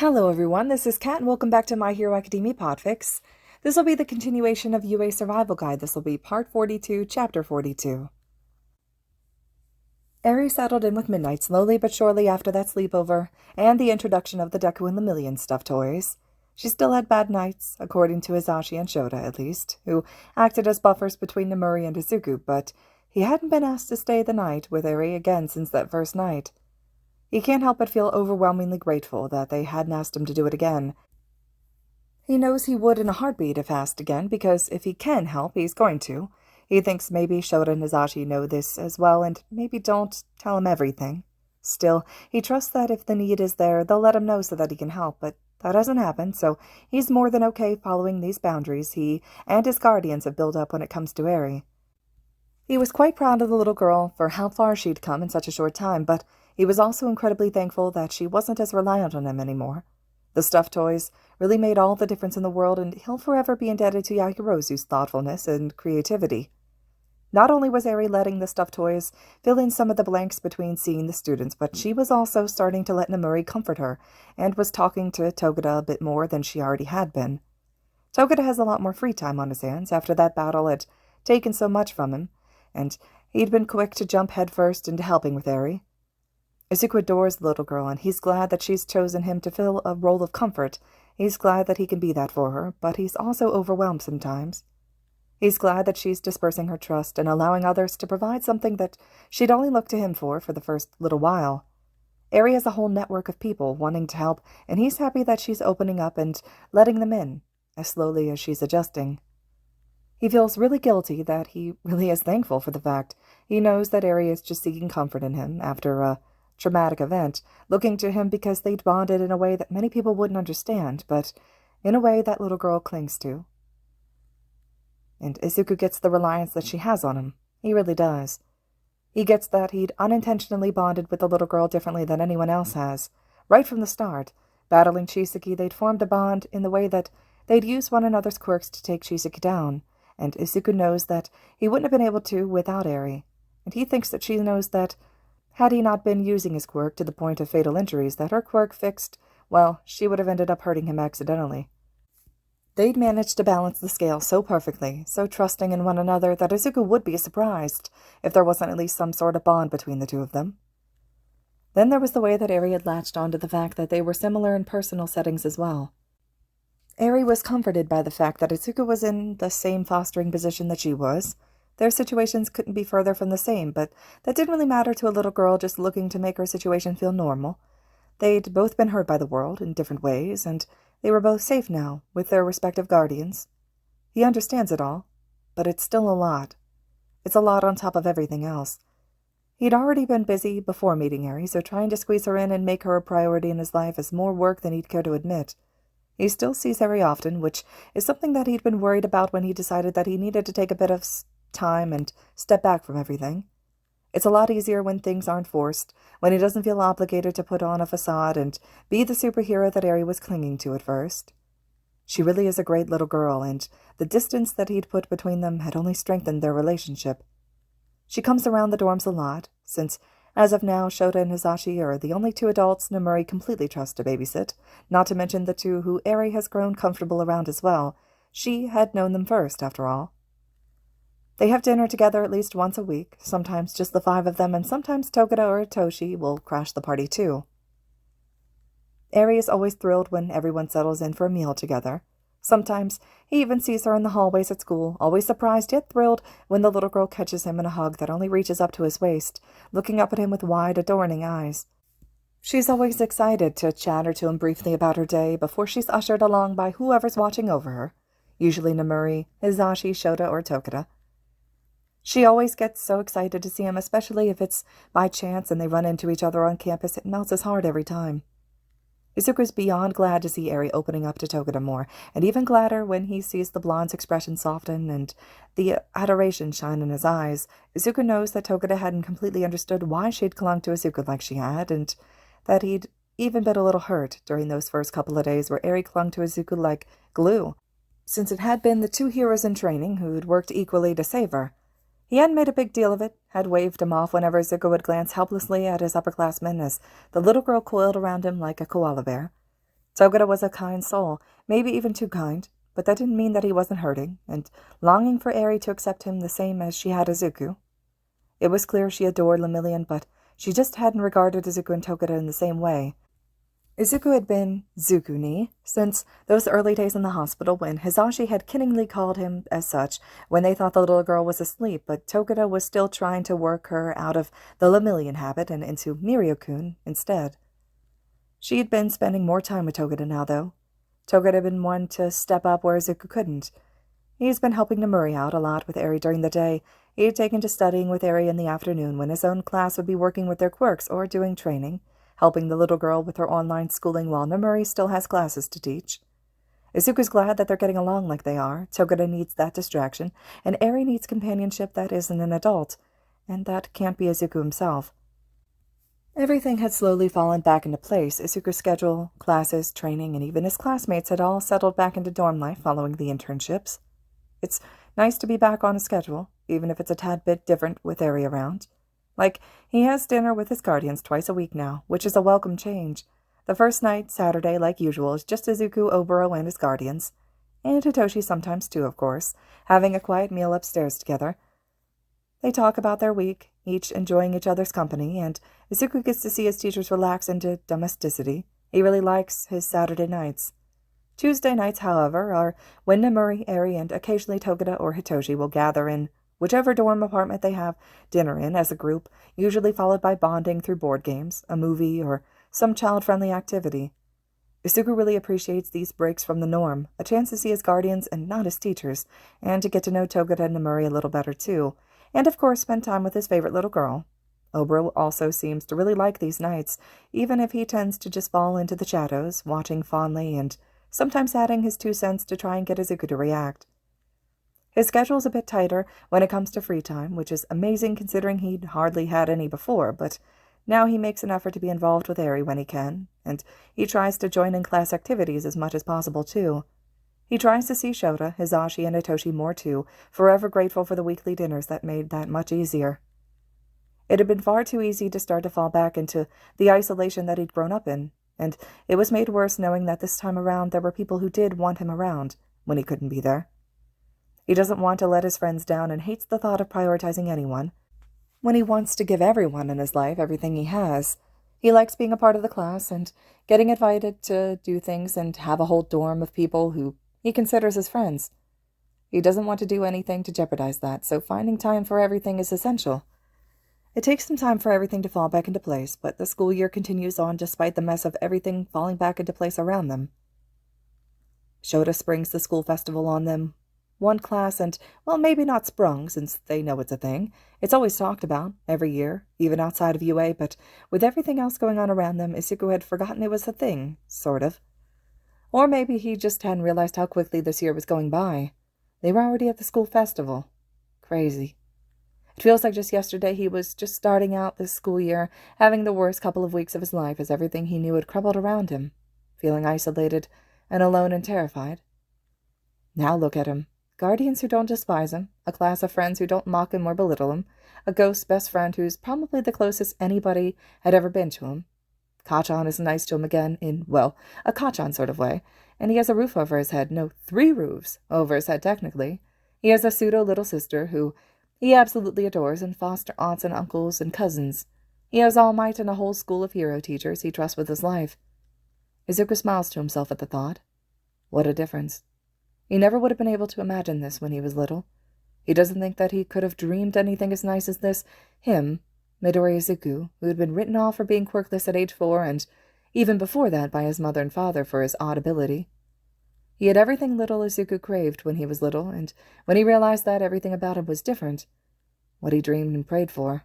Hello everyone, this is Kat and welcome back to My Hero Academia Podfics. This will be the continuation of Yuuei Survival Guide. This will be Part 42, Chapter 42. Arie settled in with Midnight slowly but surely after that sleepover and the introduction of the Deku and Lemillion stuffed toys. She still had bad nights, according to Hizashi and Shota at least, who acted as buffers between Nemuri and Izuku, but he hadn't been asked to stay the night with Arie again since that first night. He can't help but feel overwhelmingly grateful that they hadn't asked him to do it again. He knows he would in a heartbeat if asked again, because if he can help, he's going to. He thinks maybe Shota and Hizashi know this as well, and maybe don't tell him everything. Still, he trusts that if the need is there, they'll let him know so that he can help, but that hasn't happened, so he's more than okay following these boundaries he and his guardians have built up when it comes to Arie. He was quite proud of the little girl for how far she'd come in such a short time, but he was also incredibly thankful that she wasn't as reliant on him anymore. The stuffed toys really made all the difference in the world, and he'll forever be indebted to Yahirozu's thoughtfulness and creativity. Not only was Arie letting the stuffed toys fill in some of the blanks between seeing the students, but she was also starting to let Nemuri comfort her, and was talking to Togeda a bit more than she already had been. Togeda has a lot more free time on his hands after that battle had taken so much from him, and he'd been quick to jump headfirst into helping with Arie. Izuku adores the little girl, and he's glad that she's chosen him to fill a role of comfort. He's glad that he can be that for her, but he's also overwhelmed sometimes. He's glad that she's dispersing her trust and allowing others to provide something that she'd only looked to him for the first little while. Arie has a whole network of people wanting to help, and he's happy that she's opening up and letting them in, as slowly as she's adjusting. He feels really guilty that he really is thankful for the fact. He knows that Arie is just seeking comfort in him after a traumatic event, looking to him because they'd bonded in a way that many people wouldn't understand, but in a way that little girl clings to. And Izuku gets the reliance that she has on him. He really does. He gets that he'd unintentionally bonded with the little girl differently than anyone else has. Right from the start, battling Chisaki, they'd formed a bond in the way that they'd used one another's quirks to take Chisaki down, and Izuku knows that he wouldn't have been able to without Arie, and he thinks that she knows that had he not been using his quirk to the point of fatal injuries that her quirk fixed, well, she would have ended up hurting him accidentally. They'd managed to balance the scale so perfectly, so trusting in one another, that Izuku would be surprised if there wasn't at least some sort of bond between the two of them. Then there was the way that Arie had latched onto the fact that they were similar in personal settings as well. Arie was comforted by the fact that Izuku was in the same fostering position that she was. Their situations couldn't be further from the same, but that didn't really matter to a little girl just looking to make her situation feel normal. They'd both been hurt by the world in different ways, and they were both safe now with their respective guardians. He understands it all, but it's still a lot. It's a lot on top of everything else. He'd already been busy before meeting Arie, so trying to squeeze her in and make her a priority in his life is more work than he'd care to admit. He still sees Arie often, which is something that he'd been worried about when he decided that he needed to take a bit of time and step back from everything. It's a lot easier when things aren't forced, when he doesn't feel obligated to put on a facade and be the superhero that Arie was clinging to at first. She really is a great little girl, and the distance that he'd put between them had only strengthened their relationship. She comes around the dorms a lot, since as of now Shota and Hizashi are the only two adults Nemuri completely trusts to babysit, not to mention the two who Arie has grown comfortable around as well. She had known them first, after all. They have dinner together at least once a week, sometimes just the five of them, and sometimes Togeda or Toshi will crash the party too. Arie is always thrilled when everyone settles in for a meal together. Sometimes he even sees her in the hallways at school, always surprised yet thrilled when the little girl catches him in a hug that only reaches up to his waist, looking up at him with wide, adoring eyes. She's always excited to chatter to him briefly about her day before she's ushered along by whoever's watching over her, usually Nemuri, Hizashi, Shota, or Togeda. She always gets so excited to see him, especially if it's by chance and they run into each other on campus. It melts his heart every time. Izuku's beyond glad to see Arie opening up to Togeda more, and even gladder when he sees the blonde's expression soften and the adoration shine in his eyes. Izuku knows that Togeda hadn't completely understood why she'd clung to Izuku like she had, and that he'd even been a little hurt during those first couple of days where Arie clung to Izuku like glue, since it had been the two heroes in training who'd worked equally to save her. He hadn't made a big deal of it, had waved him off whenever Izuku would glance helplessly at his upperclassmen as the little girl coiled around him like a koala bear. Togeda was a kind soul, maybe even too kind, but that didn't mean that he wasn't hurting, and longing for Arie to accept him the same as she had Izuku. It was clear she adored Lemillion, but she just hadn't regarded Izuku and Togeda in the same way. Izuku had been Zuku-ni since those early days in the hospital when Hisashi had kiddingly called him as such when they thought the little girl was asleep, but Togeda was still trying to work her out of the Lemillion habit and into Mirio-kun instead. She had been spending more time with Togeda now, though. Togeda had been one to step up where Izuku couldn't. He's been helping Nomuri out a lot with Arie during the day. He had taken to studying with Arie in the afternoon when his own class would be working with their quirks or doing training, helping the little girl with her online schooling while Nomuri still has classes to teach. Izuku's glad that they're getting along like they are. Togeda needs that distraction, and Arie needs companionship that isn't an adult, and that can't be Izuku himself. Everything had slowly fallen back into place. Izuku's schedule, classes, training, and even his classmates had all settled back into dorm life following the internships. It's nice to be back on a schedule, even if it's a tad bit different with Arie around. Like, he has dinner with his guardians twice a week now, which is a welcome change. The first night, Saturday, like usual, is just Izuku, Oboro, and his guardians. And Hitoshi sometimes too, of course, having a quiet meal upstairs together. They talk about their week, each enjoying each other's company, and Izuku gets to see his teachers relax into domesticity. He really likes his Saturday nights. Tuesday nights, however, are when Nomuri, Arie, and occasionally Togeda or Hitoshi will gather in whichever dorm apartment they have dinner in as a group, usually followed by bonding through board games, a movie, or some child-friendly activity. Izuku really appreciates these breaks from the norm, a chance to see his guardians and not his teachers, and to get to know Togeda and Nomuri a little better too, and of course spend time with his favorite little girl. Oboro also seems to really like these nights, even if he tends to just fall into the shadows, watching fondly and sometimes adding his 2 cents to try and get Izuku to react. His schedule's a bit tighter when it comes to free time, which is amazing considering he'd hardly had any before, but now he makes an effort to be involved with Arie when he can, and he tries to join in class activities as much as possible too. He tries to see Shota, Hisashi, and Itoshi more too, forever grateful for the weekly dinners that made that much easier. It had been far too easy to start to fall back into the isolation that he'd grown up in, and it was made worse knowing that this time around there were people who did want him around when he couldn't be there. He doesn't want to let his friends down and hates the thought of prioritizing anyone, when he wants to give everyone in his life everything he has. He likes being a part of the class and getting invited to do things and have a whole dorm of people who he considers his friends. He doesn't want to do anything to jeopardize that, so finding time for everything is essential. It takes some time for everything to fall back into place, but the school year continues on despite the mess of everything falling back into place around them. Shota springs the school festival on them. One class and, well, maybe not sprung, since they know it's a thing. It's always talked about, every year, even outside of Yuuei, but with everything else going on around them, Izuku had forgotten it was a thing, sort of. Or maybe he just hadn't realized how quickly this year was going by. They were already at the school festival. Crazy. It feels like just yesterday he was just starting out this school year, having the worst couple of weeks of his life as everything he knew had crumbled around him, feeling isolated and alone and terrified. Now look at him. Guardians who don't despise him, a class of friends who don't mock him or belittle him, a ghost best friend who's probably the closest anybody had ever been to him. Kachan is nice to him again in, well, a Kachan sort of way, and he has a roof over his head, no, 3 roofs over his head technically. He has a pseudo-little sister who he absolutely adores, and foster aunts and uncles and cousins. He has All Might and a whole school of hero teachers he trusts with his life. Izuku smiles to himself at the thought. What a difference. He never would have been able to imagine this when he was little. He doesn't think that he could have dreamed anything as nice as this. Him, Midori Izuku, who had been written off for being quirkless at age 4, and even before that by his mother and father for his odd ability. He had everything little Izuku craved when he was little, and when he realized that, everything about him was different. What he dreamed and prayed for.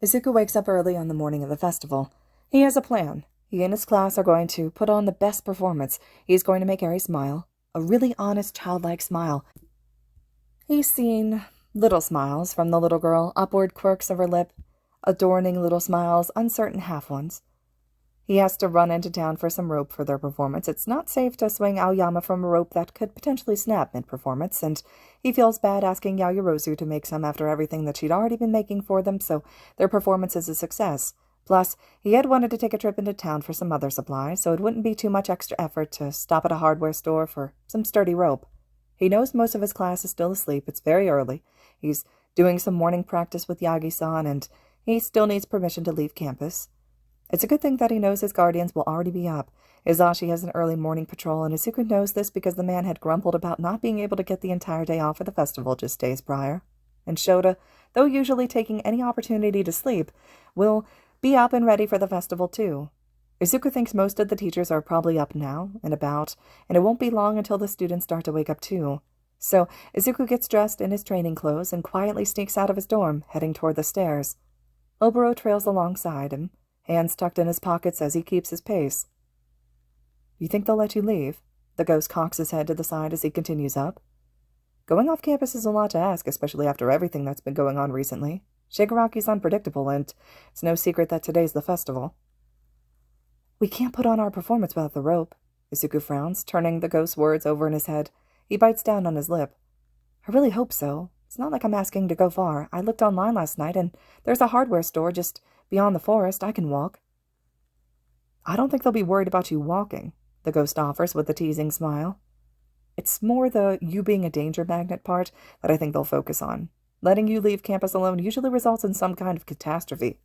Izuku wakes up early on the morning of the festival. He has a plan. He and his class are going to put on the best performance. He's going to make Arie smile. A really honest, childlike smile. He's seen little smiles from the little girl, upward quirks of her lip, adorning little smiles, uncertain half ones. He has to run into town for some rope for their performance. It's not safe to swing Aoyama from a rope that could potentially snap mid-performance, and he feels bad asking Yaoyorozu to make some after everything that she'd already been making for them, so their performance is a success. Plus, he had wanted to take a trip into town for some other supplies, so it wouldn't be too much extra effort to stop at a hardware store for some sturdy rope. He knows most of his class is still asleep. It's very early. He's doing some morning practice with Yagi-san, and he still needs permission to leave campus. It's a good thing that he knows his guardians will already be up. Izashi has an early morning patrol, and Izuku knows this because the man had grumbled about not being able to get the entire day off for the festival just days prior. And Shota, though usually taking any opportunity to sleep, will be up and ready for the festival too. Izuku thinks most of the teachers are probably up now and about, and it won't be long until the students start to wake up too. So Izuku gets dressed in his training clothes and quietly sneaks out of his dorm, heading toward the stairs. Oboro trails alongside him, hands tucked in his pockets as he keeps his pace. "You think they'll let you leave?" The ghost cocks his head to the side as he continues up. Going off campus is a lot to ask, especially after everything that's been going on recently. Shigaraki's unpredictable, and it's no secret that today's the festival. "We can't put on our performance without the rope." Izuku frowns, turning the ghost's words over in his head. He bites down on his lip. "I really hope so. It's not like I'm asking to go far. I looked online last night, and there's a hardware store just beyond the forest. I can walk." "I don't think they'll be worried about you walking," the ghost offers with a teasing smile. "It's more the you being a danger magnet part that I think they'll focus on. Letting you leave campus alone usually results in some kind of catastrophe."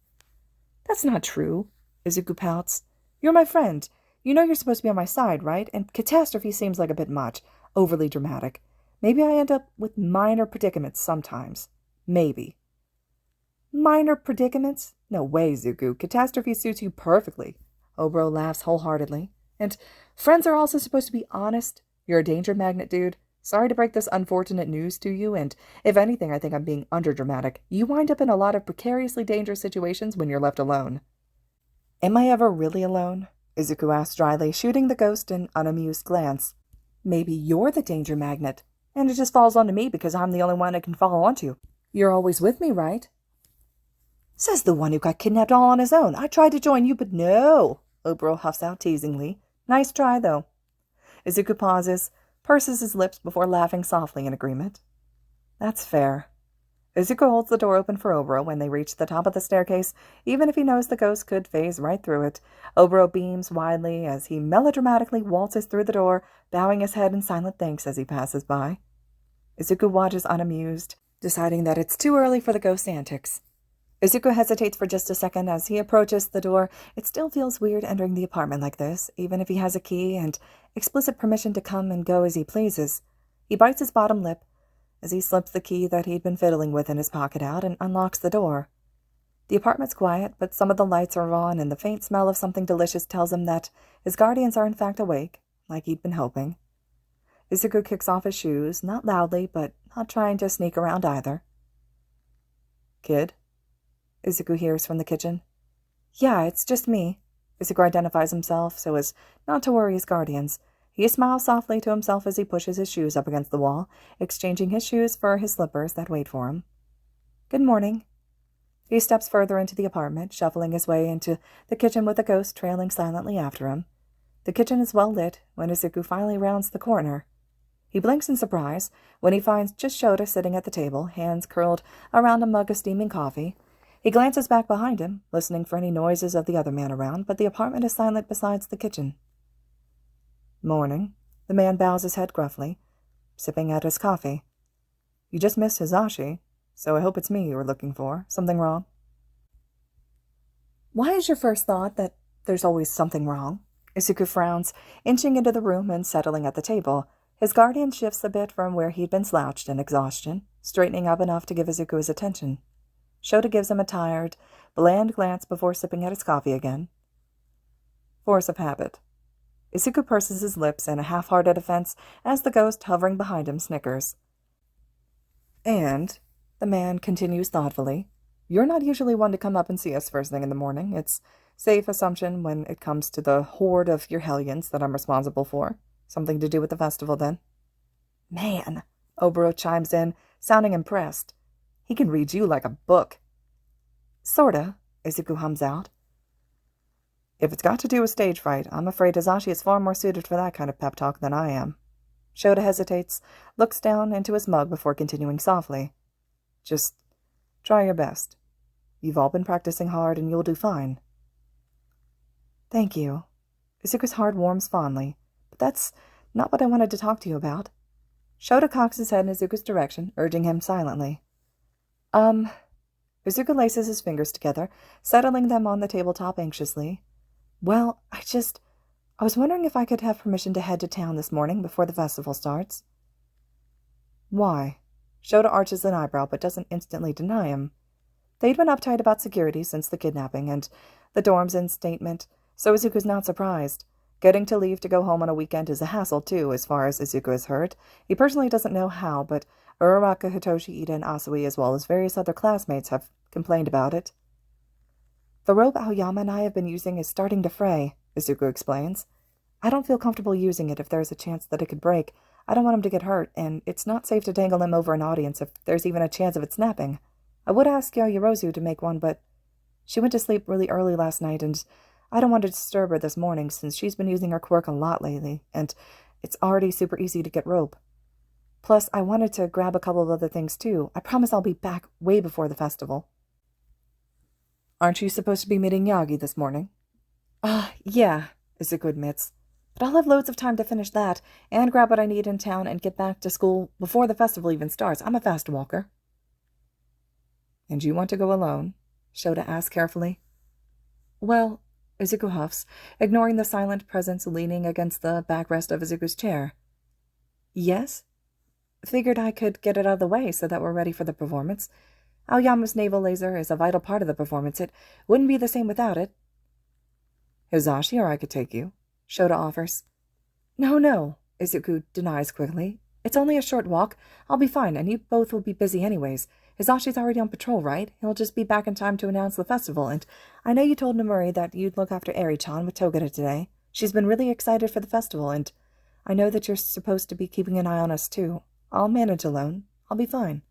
"That's not true," Izuku pouts. "You're my friend. You know you're supposed to be on my side, right? And catastrophe seems like a bit much. Overly dramatic. Maybe I end up with minor predicaments sometimes. Maybe." "Minor predicaments? No way, Zuku. Catastrophe suits you perfectly." Oboro laughs wholeheartedly. "And friends are also supposed to be honest. You're a danger magnet, dude. Sorry to break this unfortunate news to you, and if anything, I think I'm being underdramatic. You wind up in a lot of precariously dangerous situations when you're left alone." "Am I ever really alone?" Izuku asks dryly, shooting the ghost an unamused glance. "Maybe you're the danger magnet, and it just falls onto me because I'm the only one it can fall onto. You're always with me, right?" "Says the one who got kidnapped all on his own. I tried to join you, but no," Oboro huffs out teasingly. "Nice try, though." Izuku pauses, purses his lips before laughing softly in agreement. "That's fair." Izuku holds the door open for Oboro when they reach the top of the staircase, even if he knows the ghost could phase right through it. Oboro beams widely as he melodramatically waltzes through the door, bowing his head in silent thanks as he passes by. Izuku watches unamused, deciding that it's too early for the ghost's antics. Izuku hesitates for just a second as he approaches the door. It still feels weird entering the apartment like this, even if he has a key and explicit permission to come and go as he pleases. He bites his bottom lip as he slips the key that he'd been fiddling with in his pocket out and unlocks the door. The apartment's quiet, but some of the lights are on, and the faint smell of something delicious tells him that his guardians are in fact awake, like he'd been hoping. Izuku kicks off his shoes, not loudly, but not trying to sneak around either. "Kid?" Izuku hears from the kitchen. "Yeah, it's just me." Izuku identifies himself so as not to worry his guardians. He smiles softly to himself as he pushes his shoes up against the wall, exchanging his shoes for his slippers that wait for him. "Good morning." He steps further into the apartment, shuffling his way into the kitchen with the ghost trailing silently after him. The kitchen is well lit when Izuku finally rounds the corner. He blinks in surprise when he finds just Shota sitting at the table, hands curled around a mug of steaming coffee. He glances back behind him, listening for any noises of the other man around, but the apartment is silent besides the kitchen. "Morning." The man bows his head gruffly, sipping at his coffee. "You just missed Hizashi, so I hope it's me you were looking for. Something wrong?" "Why is your first thought that there's always something wrong?" Izuku frowns, inching into the room and settling at the table. His guardian shifts a bit from where he'd been slouched in exhaustion, straightening up enough to give Izuku his attention. Shota gives him a tired, bland glance before sipping at his coffee again. "Force of habit." Izuku purses his lips in a half-hearted offense as the ghost hovering behind him snickers. "And," the man continues thoughtfully, "you're not usually one to come up and see us first thing in the morning. It's safe assumption when it comes to the horde of your hellions that I'm responsible for. Something to do with the festival, then?" "Man," Oboro chimes in, sounding impressed. "He can read you like a book." "Sorta," Izuku hums out. "If it's got to do with stage fright, I'm afraid Hizashi is far more suited for that kind of pep talk than I am." Shota hesitates, looks down into his mug before continuing softly. "Just try your best. You've all been practicing hard and you'll do fine. Thank you. Izuku's heart warms fondly. But that's not what I wanted to talk to you about. Shota cocks his head in Izuku's direction, urging him silently. Izuku laces his fingers together, settling them on the tabletop anxiously. Well, I was wondering if I could have permission to head to town this morning before the festival starts. Why? Shota arches an eyebrow but doesn't instantly deny him. They'd been uptight about security since the kidnapping and the dorm's instatement, so Izuku's not surprised. Getting to leave to go home on a weekend is a hassle, too, as far as Izuku has heard. He personally doesn't know how, but Uraraka, Hitoshi, Ida, and Asui, as well as various other classmates, have complained about it. The rope Aoyama and I have been using is starting to fray, Izuku explains. I don't feel comfortable using it if there's a chance that it could break. I don't want him to get hurt, and it's not safe to dangle him over an audience if there's even a chance of it snapping. I would ask Yaoyorozu to make one, but she went to sleep really early last night, and I don't want to disturb her this morning since she's been using her quirk a lot lately, and it's already super easy to get rope. Plus, I wanted to grab a couple of other things, too. I promise I'll be back way before the festival. Aren't you supposed to be meeting Yagi this morning? Yeah, Izuku admits. But I'll have loads of time to finish that, and grab what I need in town and get back to school before the festival even starts. I'm a fast walker. And you want to go alone? Shota asks carefully. Well, Izuku huffs, ignoring the silent presence leaning against the backrest of Izuku's chair. Yes? Figured I could get it out of the way so that we're ready for the performance. Aoyama's naval laser is a vital part of the performance. It wouldn't be the same without it. Hizashi or I could take you, Shota offers. No, Izuku denies quickly. It's only a short walk. I'll be fine, and you both will be busy anyways. Hizashi's already on patrol, right? He'll just be back in time to announce the festival, and I know you told Nomuri that you'd look after Arie-chan with Togata today. She's been really excited for the festival, and I know that you're supposed to be keeping an eye on us, too. I'll manage alone. I'll be fine.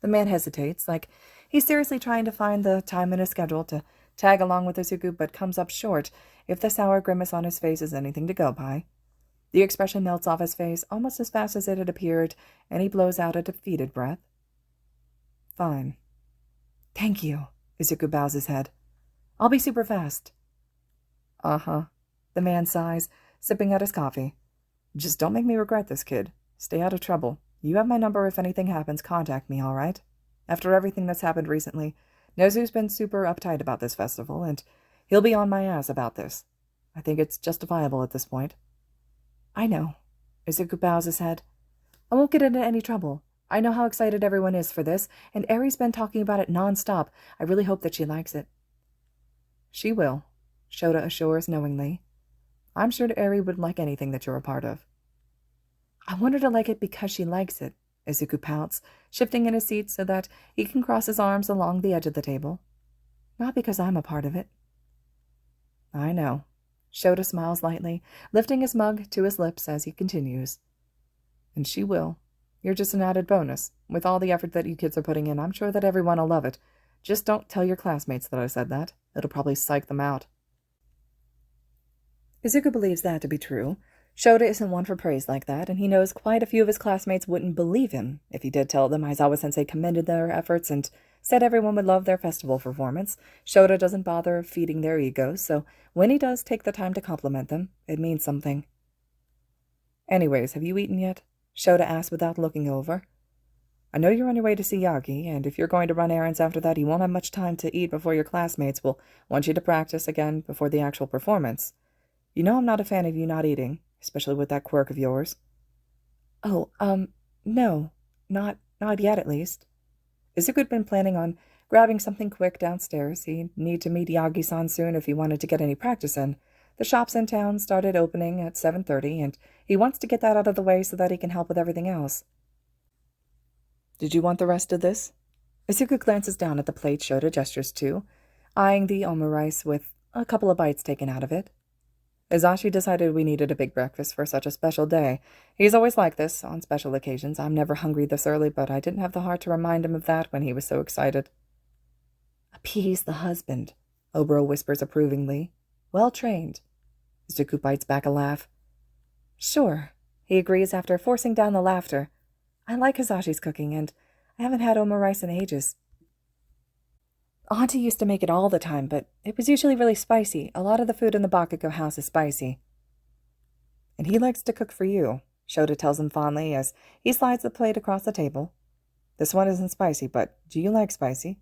The man hesitates, like he's seriously trying to find the time in his schedule to tag along with Izuku, but comes up short if the sour grimace on his face is anything to go by. The expression melts off his face almost as fast as it had appeared, and he blows out a defeated breath. Fine. Thank you, Izuku bows his head. I'll be super fast. Uh-huh, the man sighs, sipping at his coffee. Just don't make me regret this, kid. Stay out of trouble. You have my number. If anything happens, contact me, all right? After everything that's happened recently, Nozu's been super uptight about this festival, and he'll be on my ass about this. I think it's justifiable at this point. I know. Izuku bows his head. I won't get into any trouble. I know how excited everyone is for this, and Arie's been talking about it non-stop. I really hope that she likes it. She will, Shota assures knowingly. I'm sure Arie would like anything that you're a part of. I want her to like it because she likes it, Izuku pouts, shifting in his seat so that he can cross his arms along the edge of the table. Not because I'm a part of it. I know. Shota smiles lightly, lifting his mug to his lips as he continues. And she will. You're just an added bonus. With all the effort that you kids are putting in, I'm sure that everyone will love it. Just don't tell your classmates that I said that. It'll probably psych them out. Izuku believes that to be true. Shota isn't one for praise like that, and he knows quite a few of his classmates wouldn't believe him if he did tell them Aizawa-sensei commended their efforts and said everyone would love their festival performance. Shota doesn't bother feeding their egos, so when he does take the time to compliment them, it means something. Anyways, have you eaten yet? Shota asked without looking over. I know you're on your way to see Yagi, and if you're going to run errands after that, you won't have much time to eat before your classmates will want you to practice again before the actual performance. You know I'm not a fan of you not eating, especially with that quirk of yours. Oh, no. Not yet, at least. Izuku had been planning on grabbing something quick downstairs. He'd need to meet Yagi-san soon if he wanted to get any practice in. The shops in town started opening at 7:30, and he wants to get that out of the way so that he can help with everything else. Did you want the rest of this? Izuku glances down at the plate Shota gestures to, eyeing the omurice with a couple of bites taken out of it. Hizashi decided we needed a big breakfast for such a special day. He's always like this on special occasions. I'm never hungry this early, but I didn't have the heart to remind him of that when he was so excited. Appease the husband, Oboro whispers approvingly. Well trained. Izuku bites back a laugh. Sure, he agrees after forcing down the laughter. I like Hizashi's cooking, and I haven't had omurice in ages. Auntie used to make it all the time, but it was usually really spicy. A lot of the food in the Bakugo house is spicy. And he likes to cook for you, Shota tells him fondly as he slides the plate across the table. This one isn't spicy, but do you like spicy?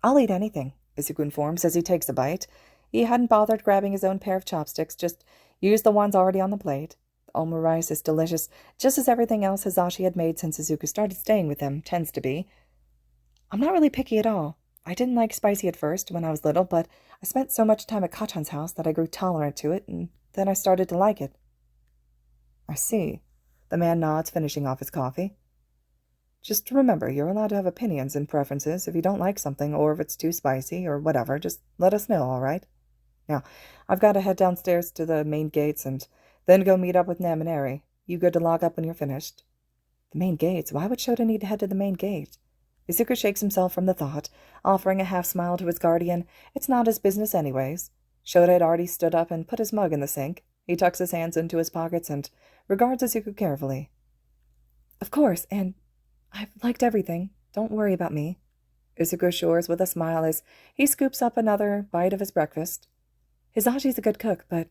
I'll eat anything, Izuku informs as he takes a bite. He hadn't bothered grabbing his own pair of chopsticks, just used the ones already on the plate. The omu rice is delicious, just as everything else Hisashi had made since Izuku started staying with him tends to be. I'm not really picky at all. I didn't like spicy at first when I was little, but I spent so much time at Kachan's house that I grew tolerant to it, and then I started to like it. I see. The man nods, finishing off his coffee. Just remember, you're allowed to have opinions and preferences. If you don't like something, or if it's too spicy, or whatever, just let us know, all right? Now, I've got to head downstairs to the main gates and then go meet up with Nem and Arie. You good to log up when you're finished? The main gates? Why would Shota need to head to the main gate? Izuku shakes himself from the thought, offering a half-smile to his guardian. It's not his business anyways. Shota had already stood up and put his mug in the sink. He tucks his hands into his pockets and regards Izuku carefully. Of course, and I've liked everything. Don't worry about me. Izuku assures with a smile as he scoops up another bite of his breakfast. Hisashi's a good cook, but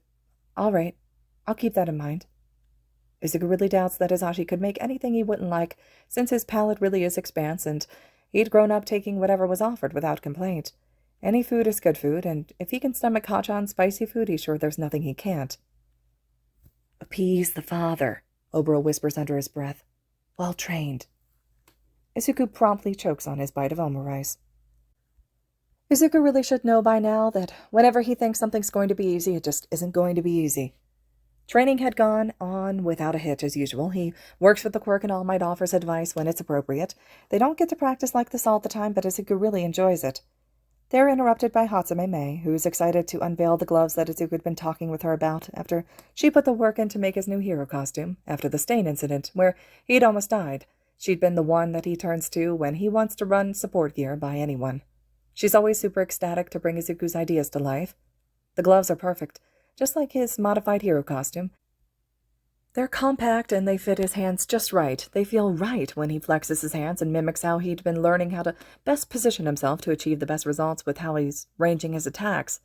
all right, I'll keep that in mind. Izuku really doubts that Hisashi could make anything he wouldn't like, since his palate really is expanse, and he'd grown up taking whatever was offered without complaint. Any food is good food, and if he can stomach Kachan's spicy food, he's sure there's nothing he can't. Appease the father, Oboro whispers under his breath. Well trained. Izuku promptly chokes on his bite of omu rice. Izuku really should know by now that whenever he thinks something's going to be easy, it just isn't going to be easy. Training had gone on without a hitch as usual. He works with the quirk and All Might offers advice when it's appropriate. They don't get to practice like this all the time, but Izuku really enjoys it. They're interrupted by Hatsume Mei, who's excited to unveil the gloves that Izuku had been talking with her about after she put the work in to make his new hero costume, after the stain incident, where he'd almost died. She'd been the one that he turns to when he wants to run support gear by anyone. She's always super ecstatic to bring Izuku's ideas to life. The gloves are perfect, just like his modified hero costume. They're compact and they fit his hands just right. They feel right when he flexes his hands and mimics how he'd been learning how to best position himself to achieve the best results with how he's ranging his attacks.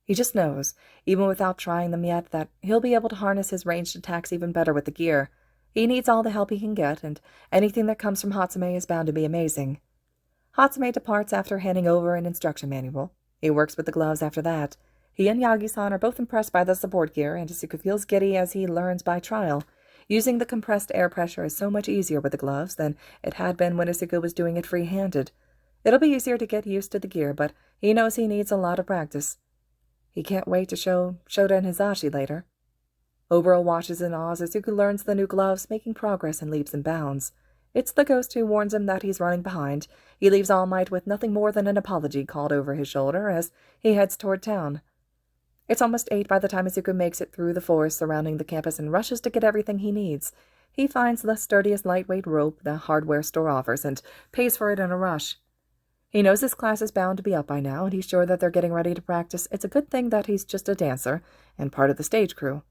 He just knows, even without trying them yet, that he'll be able to harness his ranged attacks even better with the gear. He needs all the help he can get, and anything that comes from Hatsume is bound to be amazing. Hatsume departs after handing over an instruction manual. He works with the gloves after that. He and Yagi-san are both impressed by the support gear, and Izuku feels giddy as he learns by trial. Using the compressed air pressure is so much easier with the gloves than it had been when Izuku was doing it free-handed. It'll be easier to get used to the gear, but he knows he needs a lot of practice. He can't wait to show Shota and Hisashi later. Oboro watches in awe as Izuku learns the new gloves, making progress in leaps and bounds. It's the ghost who warns him that he's running behind. He leaves All Might with nothing more than an apology called over his shoulder as he heads toward town. It's almost 8 by the time Izuku makes it through the forest surrounding the campus and rushes to get everything he needs. He finds the sturdiest lightweight rope the hardware store offers and pays for it in a rush. He knows his class is bound to be up by now, and he's sure that they're getting ready to practice. It's a good thing that he's just a dancer and part of the stage crew.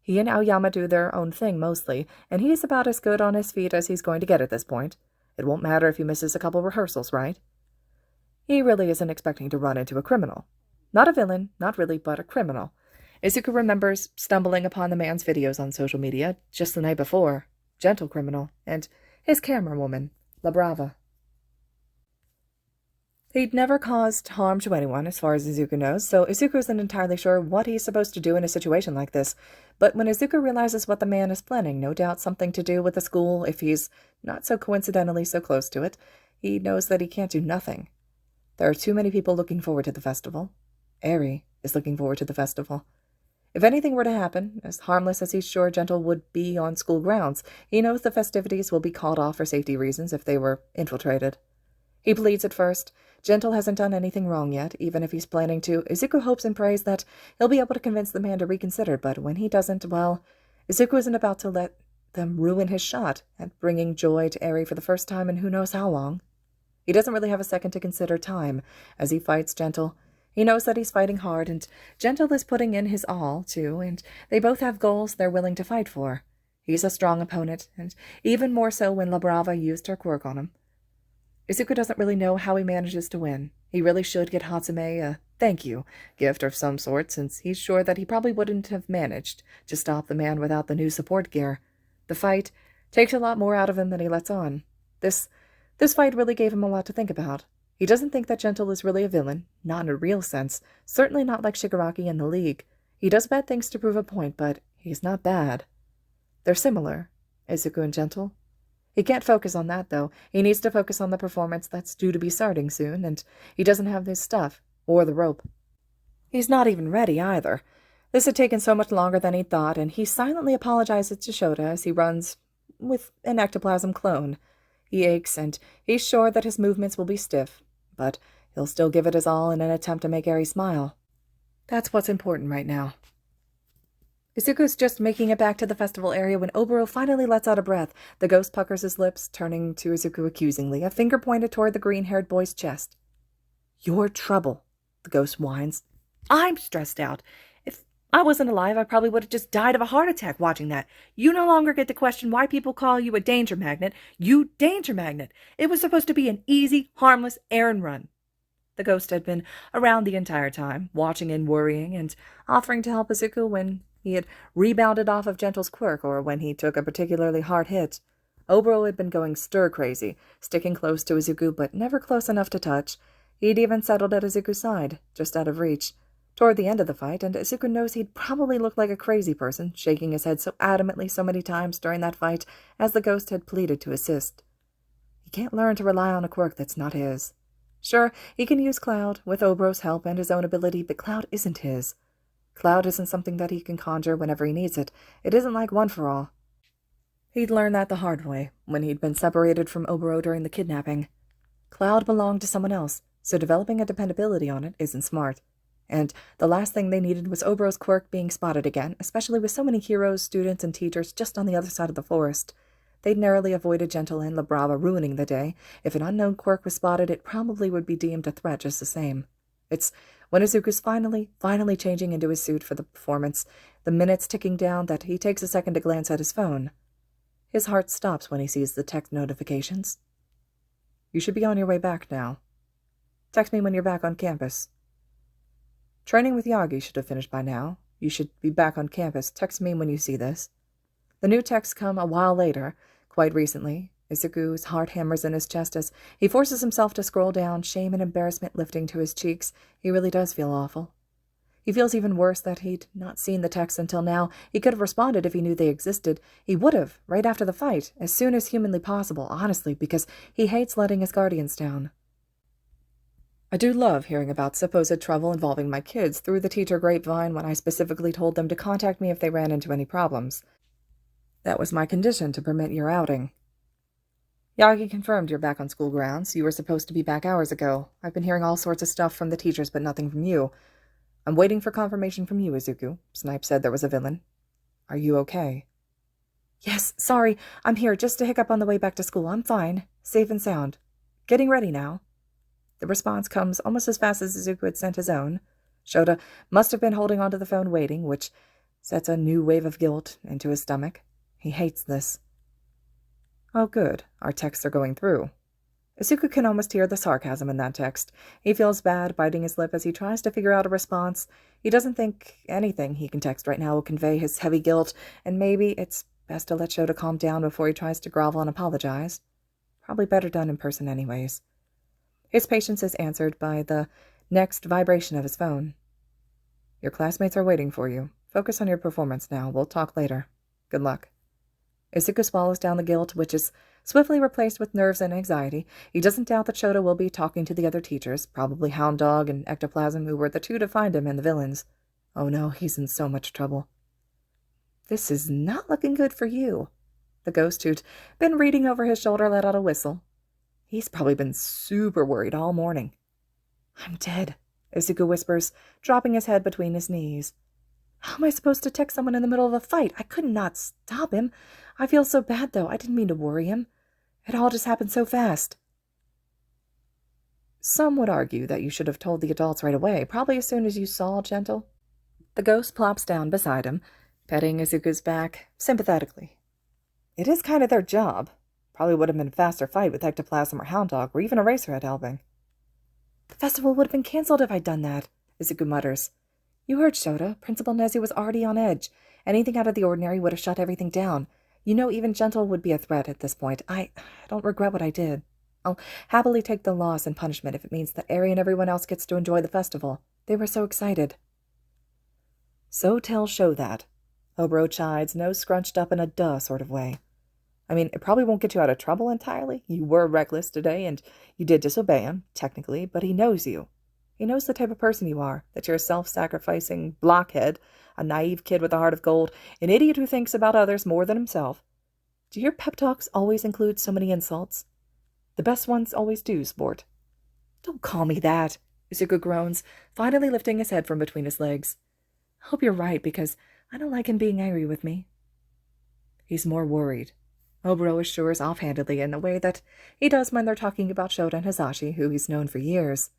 He and Aoyama do their own thing mostly, and he's about as good on his feet as he's going to get at this point. It won't matter if he misses a couple rehearsals, right? He really isn't expecting to run into a criminal. Not a villain, not really, but a criminal. Izuku remembers stumbling upon the man's videos on social media just the night before. Gentle criminal, and his camera woman, La Brava. He'd never caused harm to anyone, as far as Izuku knows, so Izuku isn't entirely sure what he's supposed to do in a situation like this. But when Izuku realizes what the man is planning, no doubt something to do with the school, if he's not so coincidentally so close to it, he knows that he can't do nothing. There are too many people looking forward to the festival. Arie is looking forward to the festival. If anything were to happen, as harmless as he's sure Gentle would be on school grounds, he knows the festivities will be called off for safety reasons if they were infiltrated. He pleads at first. Gentle hasn't done anything wrong yet, even if he's planning to. Izuku hopes and prays that he'll be able to convince the man to reconsider, but when he doesn't, well, Izuku isn't about to let them ruin his shot at bringing joy to Arie for the first time in who knows how long. He doesn't really have a second to consider time as he fights Gentle. He knows that he's fighting hard, and Gentle is putting in his all, too, and they both have goals they're willing to fight for. He's a strong opponent, and even more so when La Brava used her quirk on him. Izuku doesn't really know how he manages to win. He really should get Hatsume a thank you gift of some sort, since he's sure that he probably wouldn't have managed to stop the man without the new support gear. The fight takes a lot more out of him than he lets on. This fight really gave him a lot to think about. He doesn't think that Gentle is really a villain, not in a real sense, certainly not like Shigaraki and the League. He does bad things to prove a point, but he's not bad. They're similar, Izuku and Gentle. He can't focus on that, though. He needs to focus on the performance that's due to be starting soon, and he doesn't have his stuff, or the rope. He's not even ready, either. This had taken so much longer than he'd thought, and he silently apologizes to Shota as he runs with an ectoplasm clone. He aches, and he's sure that his movements will be stiff, but he'll still give it his all in an attempt to make Arie smile. That's what's important right now. Izuku's just making it back to the festival area when Oboro finally lets out a breath. The ghost puckers his lips, turning to Izuku accusingly, a finger pointed toward the green-haired boy's chest. "You're trouble," the ghost whines. "I'm stressed out. If I wasn't alive, I probably would have just died of a heart attack watching that. You no longer get to question why people call you a danger magnet. You danger magnet. It was supposed to be an easy, harmless errand run." The ghost had been around the entire time, watching and worrying, and offering to help Izuku when he had rebounded off of Gentle's quirk or when he took a particularly hard hit. Oboro had been going stir-crazy, sticking close to Izuku but never close enough to touch. He'd even settled at Izuku's side, just out of reach, toward the end of the fight, and Izuku knows he'd probably looked like a crazy person, shaking his head so adamantly so many times during that fight as the ghost had pleaded to assist. He can't learn to rely on a quirk that's not his. Sure, he can use Cloud, with Oboro's help and his own ability, but Cloud isn't his. Cloud isn't something that he can conjure whenever he needs it. It isn't like One for All. He'd learned that the hard way, when he'd been separated from Oboro during the kidnapping. Cloud belonged to someone else, so developing a dependability on it isn't smart. And the last thing they needed was Oboro's quirk being spotted again, especially with so many heroes, students, and teachers just on the other side of the forest. They'd narrowly avoided Gentle and La Brava ruining the day. If an unknown quirk was spotted, it probably would be deemed a threat just the same. It's when Izuku's finally changing into his suit for the performance, the minutes ticking down, that he takes a second to glance at his phone. His heart stops when he sees the text notifications. "You should be on your way back now. Text me when you're back on campus. Training with Yagi should have finished by now. You should be back on campus. Text me when you see this." The new texts come a while later, quite recently. Izuku's heart hammers in his chest as he forces himself to scroll down, shame and embarrassment lifting to his cheeks. He really does feel awful. He feels even worse that he'd not seen the texts until now. He could have responded if he knew they existed. He would have, right after the fight, as soon as humanly possible, honestly, because he hates letting his guardians down. "I do love hearing about supposed trouble involving my kids through the teacher grapevine when I specifically told them to contact me if they ran into any problems. That was my condition to permit your outing. Yagi confirmed you're back on school grounds. You were supposed to be back hours ago. I've been hearing all sorts of stuff from the teachers, but nothing from you. I'm waiting for confirmation from you, Izuku. Snipe said there was a villain. Are you okay?" "Yes, sorry. I'm here just to hiccup on the way back to school. I'm fine. Safe and sound. Getting ready now." The response comes almost as fast as Izuku had sent his own. Shota must have been holding onto the phone waiting, which sets a new wave of guilt into his stomach. He hates this. "Oh, good. Our texts are going through." Izuku can almost hear the sarcasm in that text. He feels bad, biting his lip as he tries to figure out a response. He doesn't think anything he can text right now will convey his heavy guilt, and maybe it's best to let Shota calm down before he tries to grovel and apologize. Probably better done in person anyways. His patience is answered by the next vibration of his phone. "Your classmates are waiting for you. Focus on your performance now. We'll talk later. Good luck." Izuku swallows down the guilt, which is swiftly replaced with nerves and anxiety. He doesn't doubt that Shota will be talking to the other teachers, probably Hound Dog and Ectoplasm, who were the two to find him and the villains. Oh no, he's in so much trouble. "This is not looking good for you." The ghost who'd been reading over his shoulder let out a whistle. He's probably been super worried all morning. "I'm dead," Izuku whispers, dropping his head between his knees. "How am I supposed to text someone in the middle of a fight? I could not stop him. I feel so bad, though. I didn't mean to worry him. It all just happened so fast." "Some would argue that you should have told the adults right away, probably as soon as you saw Gentle." The ghost plops down beside him, petting Izuku's back sympathetically. "It is kind of their job. Probably would have been a faster fight with Ectoplasm or Hound Dog, or even Eraserhead helping. The festival would have been cancelled if I'd done that, Izuku mutters. You heard Shota. Principal Nezu was already on edge. Anything out of the ordinary would have shut everything down. You know even gentle would be a threat at this point. I don't regret what I did. I'll happily take the loss and punishment if it means that Arie and everyone else gets to enjoy the festival. They were so excited. So tell Sho that. Oboro chides, nose scrunched up in a duh sort of way. I mean, it probably won't get you out of trouble entirely. You were reckless today, and you did disobey him, technically, but he knows you. He knows the type of person you are, that you're a self-sacrificing blockhead, a naive kid with a heart of gold, an idiot who thinks about others more than himself. Do your pep talks always include so many insults? The best ones always do, sport. Don't call me that, Izuku groans, finally lifting his head from between his legs. I hope you're right, because I don't like him being angry with me. He's more worried. Oboro assures offhandedly in the way that he does when they're talking about Shota and Hisashi, who he's known for years.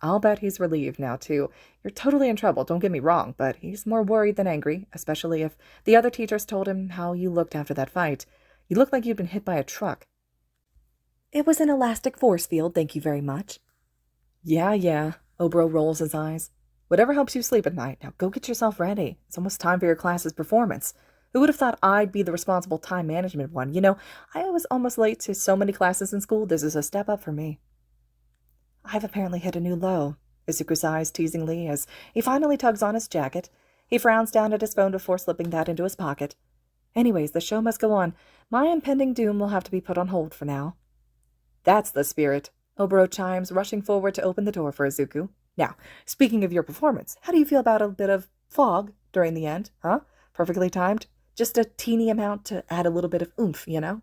I'll bet he's relieved now, too. You're totally in trouble, don't get me wrong, but he's more worried than angry, especially if the other teachers told him how you looked after that fight. You looked like you'd been hit by a truck. It was an elastic force field, thank you very much. Yeah, Oboro rolls his eyes. Whatever helps you sleep at night. Now go get yourself ready. It's almost time for your class's performance. Who would have thought I'd be the responsible time management one? You know, I was almost late to so many classes in school. This is a step up for me. I've apparently hit a new low, Izuku sighs teasingly as he finally tugs on his jacket. He frowns down at his phone before slipping that into his pocket. Anyways, the show must go on. My impending doom will have to be put on hold for now. That's the spirit, Oboro chimes, rushing forward to open the door for Izuku. Now, speaking of your performance, how do you feel about a bit of fog during the end, huh? Perfectly timed? Just a teeny amount to add a little bit of oomph, you know?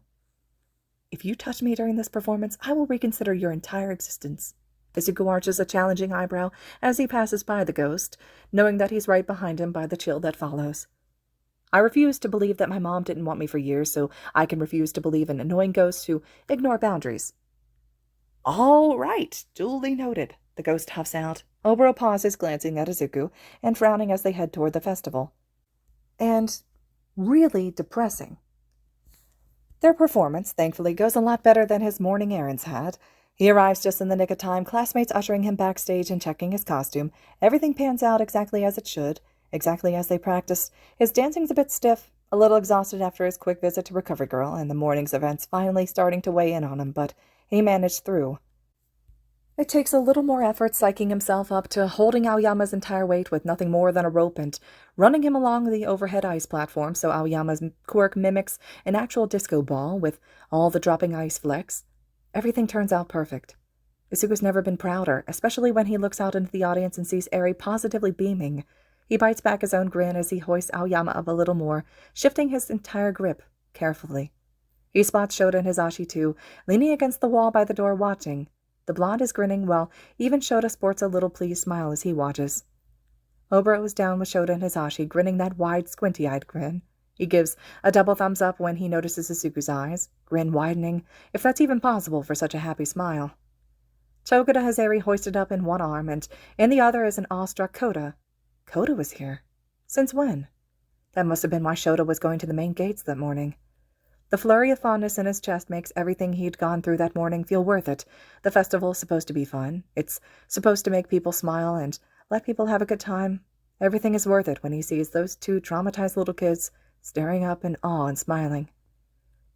If you touch me during this performance, I will reconsider your entire existence. Izuku arches a challenging eyebrow as he passes by the ghost, knowing that he's right behind him by the chill that follows. I refuse to believe that my mom didn't want me for years, so I can refuse to believe in annoying ghosts who ignore boundaries. All right, duly noted, the ghost huffs out. Oboro pauses, glancing at Izuku, and frowning as they head toward the festival. And really depressing. Their performance, thankfully, goes a lot better than his morning errands had. He arrives just in the nick of time, classmates ushering him backstage and checking his costume. Everything pans out exactly as it should, exactly as they practiced. His dancing's a bit stiff, a little exhausted after his quick visit to Recovery Girl, and the morning's events finally starting to weigh in on him, but he managed through. It takes a little more effort psyching himself up to holding Aoyama's entire weight with nothing more than a rope and running him along the overhead ice platform so Aoyama's quirk mimics an actual disco ball with all the dropping ice flecks. Everything turns out perfect. Izuku's never been prouder, especially when he looks out into the audience and sees Arie positively beaming. He bites back his own grin as he hoists Aoyama up a little more, shifting his entire grip carefully. He spots Shota and Hisashi too, leaning against the wall by the door watching. The blonde is grinning, while even Shota sports a little pleased smile as he watches. Oboro is down with Shota and Hisashi, grinning that wide, squinty-eyed grin. He gives a double thumbs up when he notices Izuku's eyes, grin widening, if that's even possible for such a happy smile. Chogata has Arie hoisted up in one arm, and in the other is an awestruck Kota. Kota was here. Since when? That must have been why Shota was going to the main gates that morning. The flurry of fondness in his chest makes everything he'd gone through that morning feel worth it. The festival's supposed to be fun. It's supposed to make people smile and let people have a good time. Everything is worth it when he sees those two traumatized little kids staring up in awe and smiling.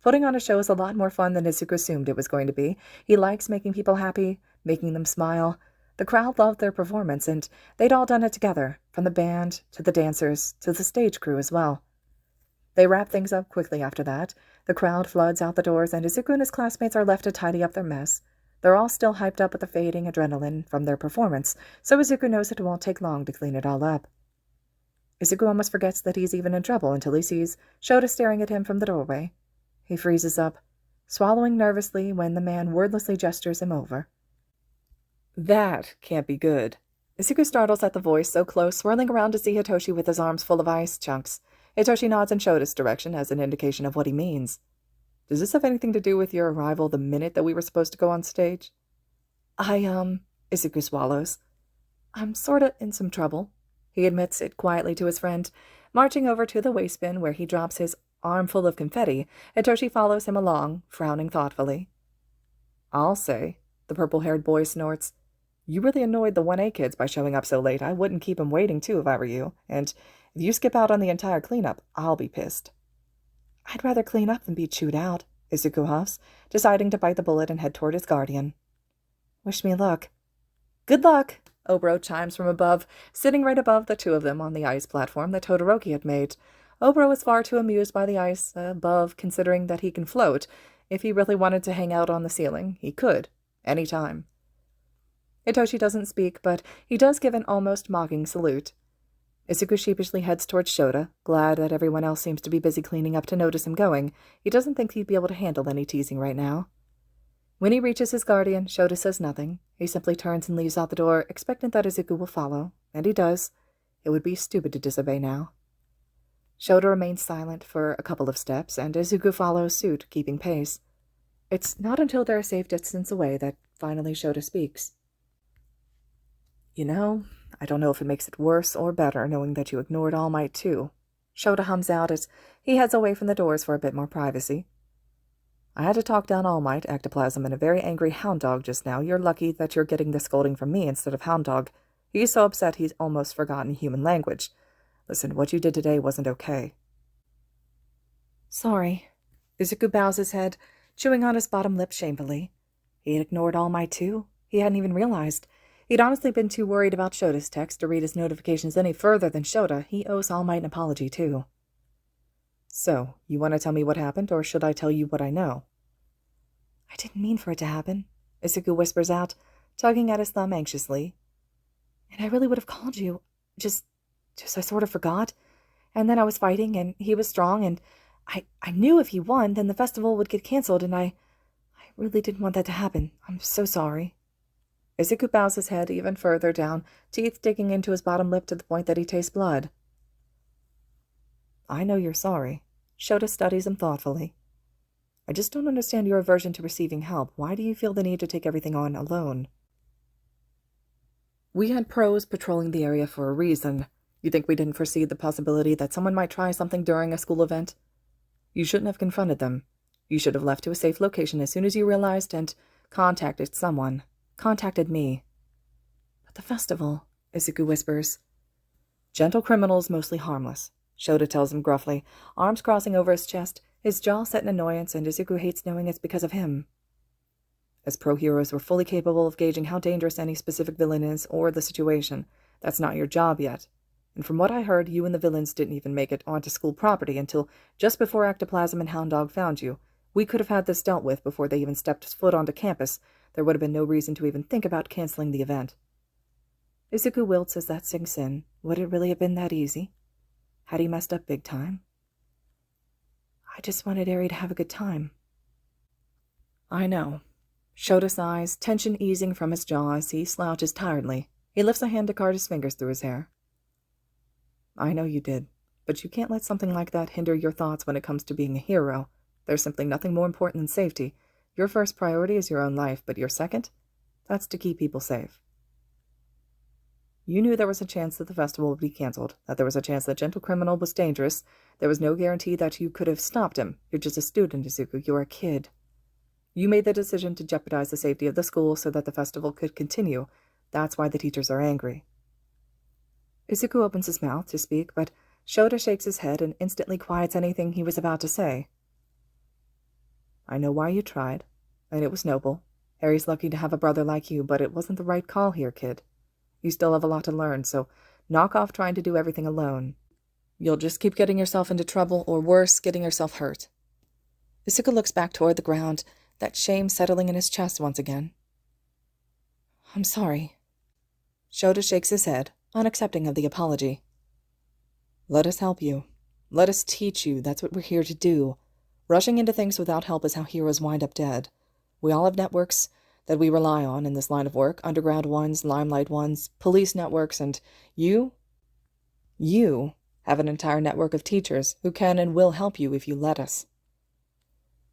Putting on a show is a lot more fun than Izuku assumed it was going to be. He likes making people happy, making them smile. The crowd loved their performance, and they'd all done it together, from the band to the dancers to the stage crew as well. They wrap things up quickly after that. The crowd floods out the doors, and Izuku and his classmates are left to tidy up their mess. They're all still hyped up with the fading adrenaline from their performance, so Izuku knows it won't take long to clean it all up. Izuku almost forgets that he's even in trouble until he sees Shota staring at him from the doorway. He freezes up, swallowing nervously when the man wordlessly gestures him over. That can't be good. Izuku startles at the voice so close, swirling around to see Hitoshi with his arms full of ice chunks. Hitoshi nods in Shota's direction as an indication of what he means. Does this have anything to do with your arrival the minute that we were supposed to go on stage? Izuku swallows. I'm sorta in some trouble. He admits it quietly to his friend, marching over to the waste bin where he drops his armful of confetti, Hitoshi follows him along, frowning thoughtfully. "I'll say," the purple-haired boy snorts, "you really annoyed the 1A kids by showing up so late. I wouldn't keep 'em waiting, too, if I were you. And if you skip out on the entire cleanup, I'll be pissed." "I'd rather clean up than be chewed out," Izuku huffs, deciding to bite the bullet and head toward his guardian. "Wish me luck." "Good luck," Oboro chimes from above, sitting right above the two of them on the ice platform that Todoroki had made. Oboro is far too amused by the ice above, considering that he can float. If he really wanted to hang out on the ceiling, he could, any time. Hitoshi doesn't speak, but he does give an almost mocking salute. Izuku sheepishly heads towards Shota, glad that everyone else seems to be busy cleaning up to notice him going. He doesn't think he'd be able to handle any teasing right now. When he reaches his guardian, Shota says nothing. He simply turns and leaves out the door, expectant that Izuku will follow, and he does. It would be stupid to disobey now. Shota remains silent for a couple of steps, and Izuku follows suit, keeping pace. It's not until they're a safe distance away that finally Shota speaks. "You know, I don't know if it makes it worse or better knowing that you ignored All Might too." Shota hums out as he heads away from the doors for a bit more privacy. "I had to talk down All Might, Ectoplasm, and a very angry Hound Dog just now. You're lucky that you're getting the scolding from me instead of Hound Dog. He's so upset he's almost forgotten human language. Listen, what you did today wasn't okay." "Sorry." Izuku bows his head, chewing on his bottom lip shamefully. He had ignored All Might too. He hadn't even realized. He'd honestly been too worried about Shota's text to read his notifications any further than Shota. He owes All Might an apology too. "So, you want to tell me what happened, or should I tell you what I know?" "I didn't mean for it to happen," Izuku whispers out, tugging at his thumb anxiously. "And I really would have called you. Just I sort of forgot. And then I was fighting, and he was strong, and I knew if he won, then the festival would get cancelled, and I really didn't want that to happen. I'm so sorry." Izuku bows his head even further down, teeth digging into his bottom lip to the point that he tastes blood. "I know you're sorry." Shota studies him thoughtfully. "I just don't understand your aversion to receiving help. Why do you feel the need to take everything on alone?" "We had pros patrolling the area for a reason. You think we didn't foresee the possibility that someone might try something during a school event? You shouldn't have confronted them. You should have left to a safe location as soon as you realized and contacted someone. Contacted me." "But the festival," Izuku whispers. "Gentle criminals, mostly harmless," Shota tells him gruffly, arms crossing over his chest, his jaw set in annoyance, and Izuku hates knowing it's because of him. "As pro-heroes, we're fully capable of gauging how dangerous any specific villain is or the situation. That's not your job yet. And from what I heard, you and the villains didn't even make it onto school property until just before Ectoplasm and Hound Dog found you. We could have had this dealt with before they even stepped foot onto campus. There would have been no reason to even think about canceling the event." Izuku wilts as that sinks in. Would it really have been that easy? Had he messed up big time? "I just wanted Arie to have a good time." "I know." Shota sighs, tension easing from his jaw as he slouches tiredly. He lifts a hand to card his fingers through his hair. "I know you did, but you can't let something like that hinder your thoughts when it comes to being a hero. There's simply nothing more important than safety. Your first priority is your own life, but your second? That's to keep people safe. You knew there was a chance that the festival would be cancelled, that there was a chance that Gentle Criminal was dangerous. There was no guarantee that you could have stopped him. You're just a student, Izuku. You're a kid. You made the decision to jeopardize the safety of the school so that the festival could continue. That's why the teachers are angry." Izuku opens his mouth to speak, but Shota shakes his head and instantly quiets anything he was about to say. "I know why you tried, and it was noble. Harry's lucky to have a brother like you, but it wasn't the right call here, kid. You still have a lot to learn, so knock off trying to do everything alone. You'll just keep getting yourself into trouble, or worse, getting yourself hurt." Izuku looks back toward the ground, that shame settling in his chest once again. "I'm sorry." Shota shakes his head, unaccepting of the apology. "Let us help you. Let us teach you. That's what we're here to do. Rushing into things without help is how heroes wind up dead. We all have networks that we rely on in this line of work, underground ones, limelight ones, police networks, and you have an entire network of teachers who can and will help you if you let us."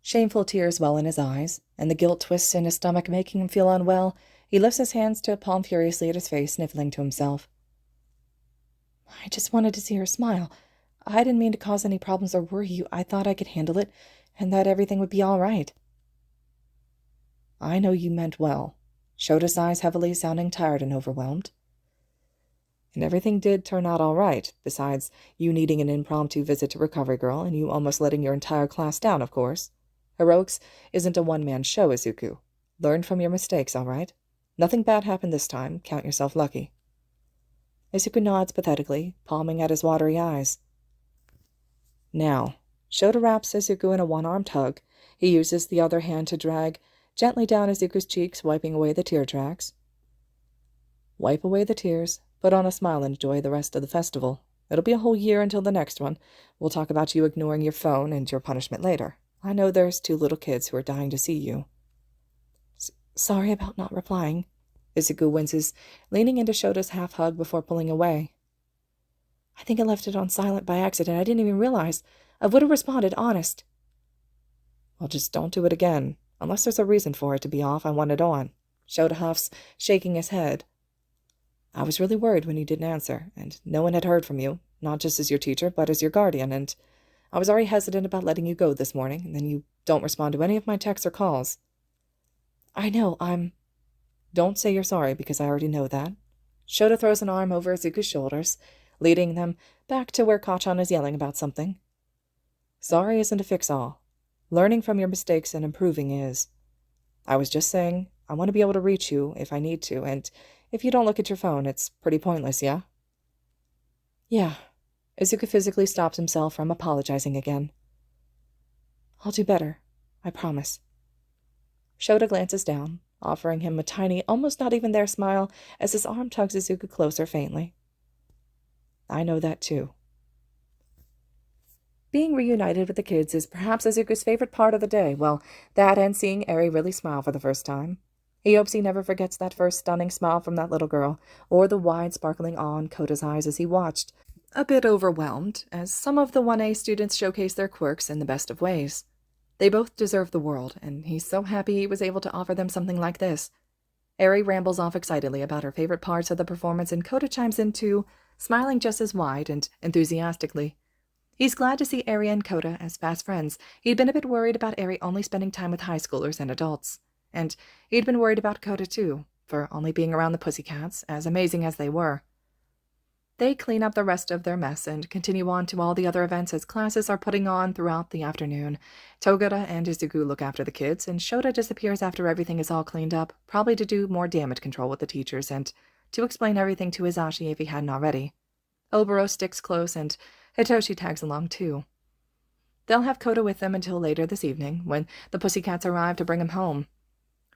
Shameful tears well in his eyes, and the guilt twists in his stomach making him feel unwell. He lifts his hands to palm furiously at his face, sniffling to himself. "I just wanted to see her smile. I didn't mean to cause any problems or worry you. I thought I could handle it, and that everything would be all right. I know you meant well. Shota sighs heavily, sounding tired and overwhelmed. And everything did turn out all right, besides you needing an impromptu visit to Recovery Girl and you almost letting your entire class down, of course. Heroics isn't a one-man show, Izuku. Learn from your mistakes, all right? Nothing bad happened this time. Count yourself lucky. Izuku nods pathetically, palming at his watery eyes. Now, Shota wraps Izuku in a one-armed hug. He uses the other hand to drag gently down Izuku's cheeks, wiping away the tear tracks. Wipe away the tears, put on a smile, and enjoy the rest of the festival. It'll be a whole year until the next one. We'll talk about you ignoring your phone and your punishment later. I know there's 2 little kids who are dying to see you. Sorry about not replying. Izuku winces, leaning into Shota's half-hug before pulling away. I think I left it on silent by accident. I didn't even realize. I would have responded, honest. Well, just don't do it again. Unless there's a reason for it to be off, I want it on. Shota huffs, shaking his head. I was really worried when you didn't answer, and no one had heard from you, not just as your teacher, but as your guardian, and I was already hesitant about letting you go this morning, and then you don't respond to any of my texts or calls. I know, Don't say you're sorry, because I already know that. Shota throws an arm over Izuku's shoulders, leading them back to where Kacchan is yelling about something. Sorry isn't a fix-all. Learning from your mistakes and improving is. I was just saying, I want to be able to reach you if I need to, and if you don't look at your phone, it's pretty pointless, yeah? Yeah. Izuku physically stops himself from apologizing again. I'll do better. I promise. Shota glances down, offering him a tiny, almost not even there smile as his arm tugs Izuku closer faintly. I know that too. Being reunited with the kids is perhaps Izuku's favorite part of the day. Well, that and seeing Arie really smile for the first time. He hopes he never forgets that first stunning smile from that little girl, or the wide, sparkling awe in Kota's eyes as he watched, a bit overwhelmed, as some of the 1A students showcase their quirks in the best of ways. They both deserve the world, and he's so happy he was able to offer them something like this. Arie rambles off excitedly about her favorite parts of the performance, and Kota chimes in too, smiling just as wide and enthusiastically. He's glad to see Arie and Kota as fast friends. He'd been a bit worried about Arie only spending time with high schoolers and adults. And he'd been worried about Kota too, for only being around the Pussycats, as amazing as they were. They clean up the rest of their mess and continue on to all the other events as classes are putting on throughout the afternoon. Togata and Izuku look after the kids, and Shota disappears after everything is all cleaned up, probably to do more damage control with the teachers and to explain everything to Hizashi if he hadn't already. Oboro sticks close, and Hitoshi tags along too. They'll have Kota with them until later this evening, when the Pussycats arrive to bring him home.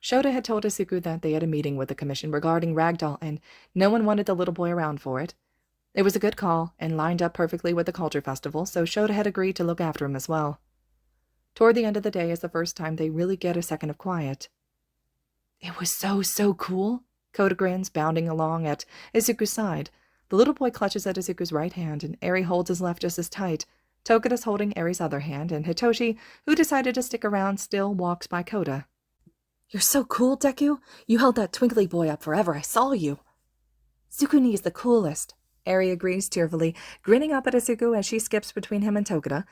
Shota had told Izuku that they had a meeting with the commission regarding Ragdoll, and no one wanted the little boy around for it. It was a good call, and lined up perfectly with the culture festival, so Shota had agreed to look after him as well. Toward the end of the day is the first time they really get a second of quiet. It was so cool, Kota grins, bounding along at Izuku's side. The little boy clutches at Izuku's right hand, and Arie holds his left just as tight. Togata's holding Arie's other hand, and Hitoshi, who decided to stick around, still walks by Kota. You're so cool, Deku. You held that twinkly boy up forever. I saw you. Sukuni is the coolest, Arie agrees tearfully, grinning up at Izuku as she skips between him and Togata.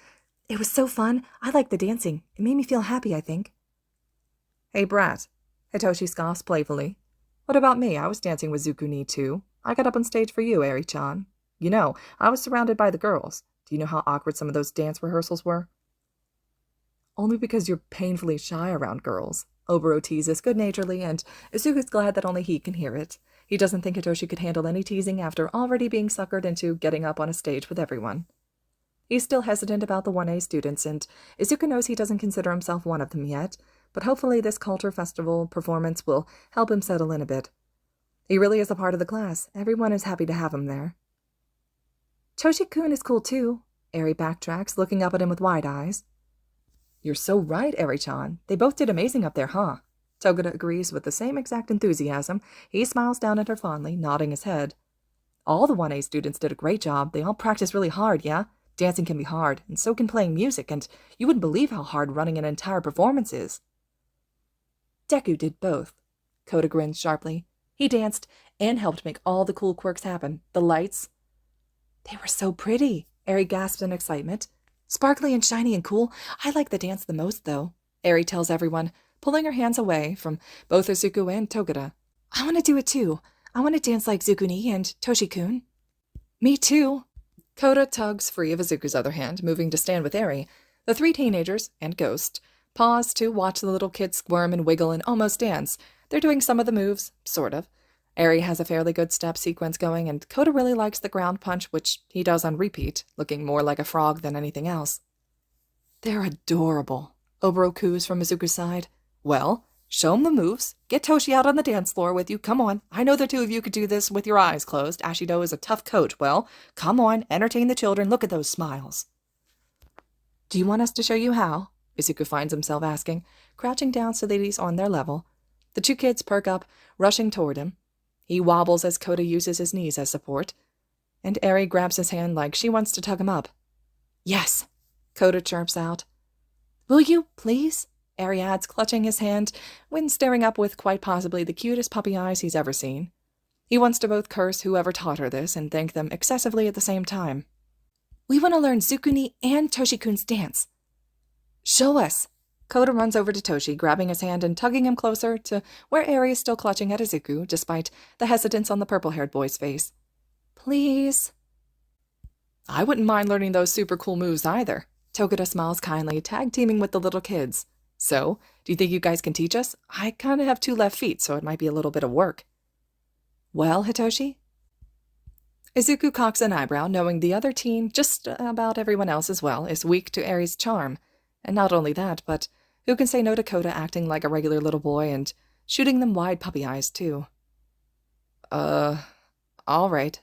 It was so fun. I liked the dancing. It made me feel happy, I think. Hey, brat, Hitoshi scoffs playfully. What about me? I was dancing with Sukuni, too. I got up on stage for you, Arie-chan. You know, I was surrounded by the girls. Do you know how awkward some of those dance rehearsals were? Only because you're painfully shy around girls. Oboro teases good-naturedly, and Izuku's glad that only he can hear it. He doesn't think Hitoshi could handle any teasing after already being suckered into getting up on a stage with everyone. He's still hesitant about the 1A students, and Izuku knows he doesn't consider himself one of them yet, but hopefully this culture festival performance will help him settle in a bit. He really is a part of the class. Everyone is happy to have him there. Choshi-kun is cool too, Arie backtracks, looking up at him with wide eyes. You're so right, Arie-chan. They both did amazing up there, huh? Togata agrees with the same exact enthusiasm. He smiles down at her fondly, nodding his head. All the 1A students did a great job. They all practiced really hard, yeah? Dancing can be hard, and so can playing music, and you wouldn't believe how hard running an entire performance is. Deku did both. Kota grins sharply. He danced and helped make all the cool quirks happen. The lights. They were so pretty, Arie gasps in excitement. Sparkly and shiny and cool. I like the dance the most, though, Arie tells everyone, pulling her hands away from both Izuku and Togata. I want to do it too. I want to dance like Zukuni and Toshi-kun. Me too. Kota tugs free of Izuku's other hand, moving to stand with Arie. The three teenagers, and Ghost, pause to watch the little kid squirm and wiggle and almost dance. They're doing some of the moves, sort of. Arie has a fairly good step sequence going, and Kota really likes the ground punch, which he does on repeat, looking more like a frog than anything else. They're adorable, Oboro coos from Izuku's side. Well, show 'em the moves. Get Toshi out on the dance floor with you. Come on. I know the two of you could do this with your eyes closed. Ashido is a tough coach. Well, come on. Entertain the children. Look at those smiles. Do you want us to show you how? Izuku finds himself asking, crouching down so that he's on their level. The two kids perk up, rushing toward him. He wobbles as Kota uses his knees as support, and Arie grabs his hand like she wants to tug him up. Yes, Kota chirps out. Will you, please? Arie adds, clutching his hand, when staring up with quite possibly the cutest puppy eyes he's ever seen. He wants to both curse whoever taught her this and thank them excessively at the same time. We want to learn Zukuni and Toshi-kun's dance. Show us. Kota runs over to Toshi, grabbing his hand and tugging him closer to where Arie is still clutching at Izuku, despite the hesitance on the purple-haired boy's face. Please. I wouldn't mind learning those super cool moves either. Togata smiles kindly, tag-teaming with the little kids. So, do you think you guys can teach us? I kind of have 2 left feet, so it might be a little bit of work. Well, Hitoshi? Izuku cocks an eyebrow, knowing the other teen, just about everyone else as well, is weak to Arie's charm. And not only that, but who can say no to Kota acting like a regular little boy and shooting them wide puppy eyes, too? All right.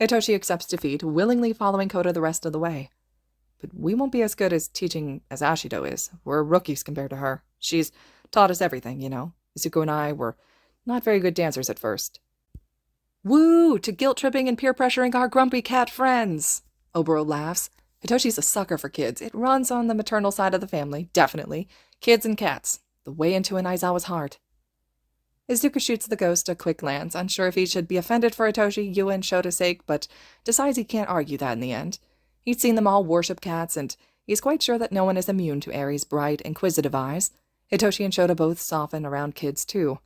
Hitoshi accepts defeat, willingly following Kota the rest of the way. But we won't be as good as teaching as Ashido is. We're rookies compared to her. She's taught us everything, you know. Izuku and I were not very good dancers at first. Woo! To guilt-tripping and peer-pressuring our grumpy cat friends! Oboro laughs. Hitoshi's a sucker for kids. It runs on the maternal side of the family, definitely. Kids and cats. The way into an Aizawa's heart. Izuku shoots the ghost a quick glance, unsure if he should be offended for Hitoshi, Yuuei, and Shota's sake, but decides he can't argue that in the end. He'd seen them all worship cats, and he's quite sure that no one is immune to Arie's bright, inquisitive eyes. Hitoshi and Shota both soften around kids, too.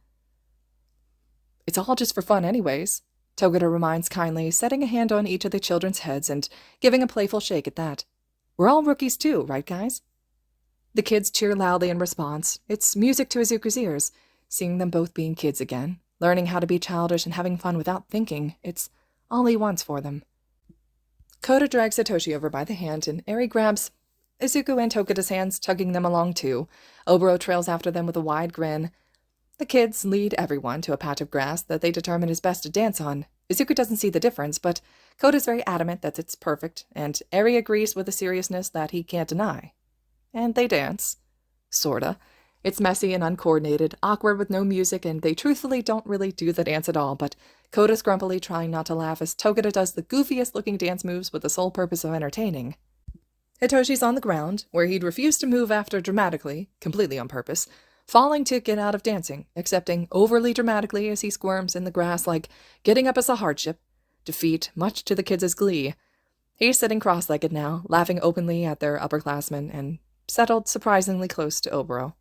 It's all just for fun anyways, Togata reminds kindly, setting a hand on each of the children's heads and giving a playful shake at that. We're all rookies too, right, guys? The kids cheer loudly in response. It's music to Izuku's ears, seeing them both being kids again, learning how to be childish and having fun without thinking. It's all he wants for them. Kota drags Hitoshi over by the hand, and Arie grabs Izuku and Togata's hands, tugging them along too. Oboro trails after them with a wide grin. The kids lead everyone to a patch of grass that they determine is best to dance on. Izuku doesn't see the difference, but Kota's very adamant that it's perfect, and Arie agrees with a seriousness that he can't deny. And they dance. Sorta. It's messy and uncoordinated, awkward with no music, and they truthfully don't really do the dance at all, but Kota's grumpily trying not to laugh as Togata does the goofiest-looking dance moves with the sole purpose of entertaining. Hitoshi's on the ground, where he'd refused to move after dramatically, completely on purpose, falling to get out of dancing, accepting overly dramatically as he squirms in the grass like getting up is a hardship, defeat much to the kids' glee. He's sitting cross-legged now, laughing openly at their upperclassmen, and settled surprisingly close to Oboro.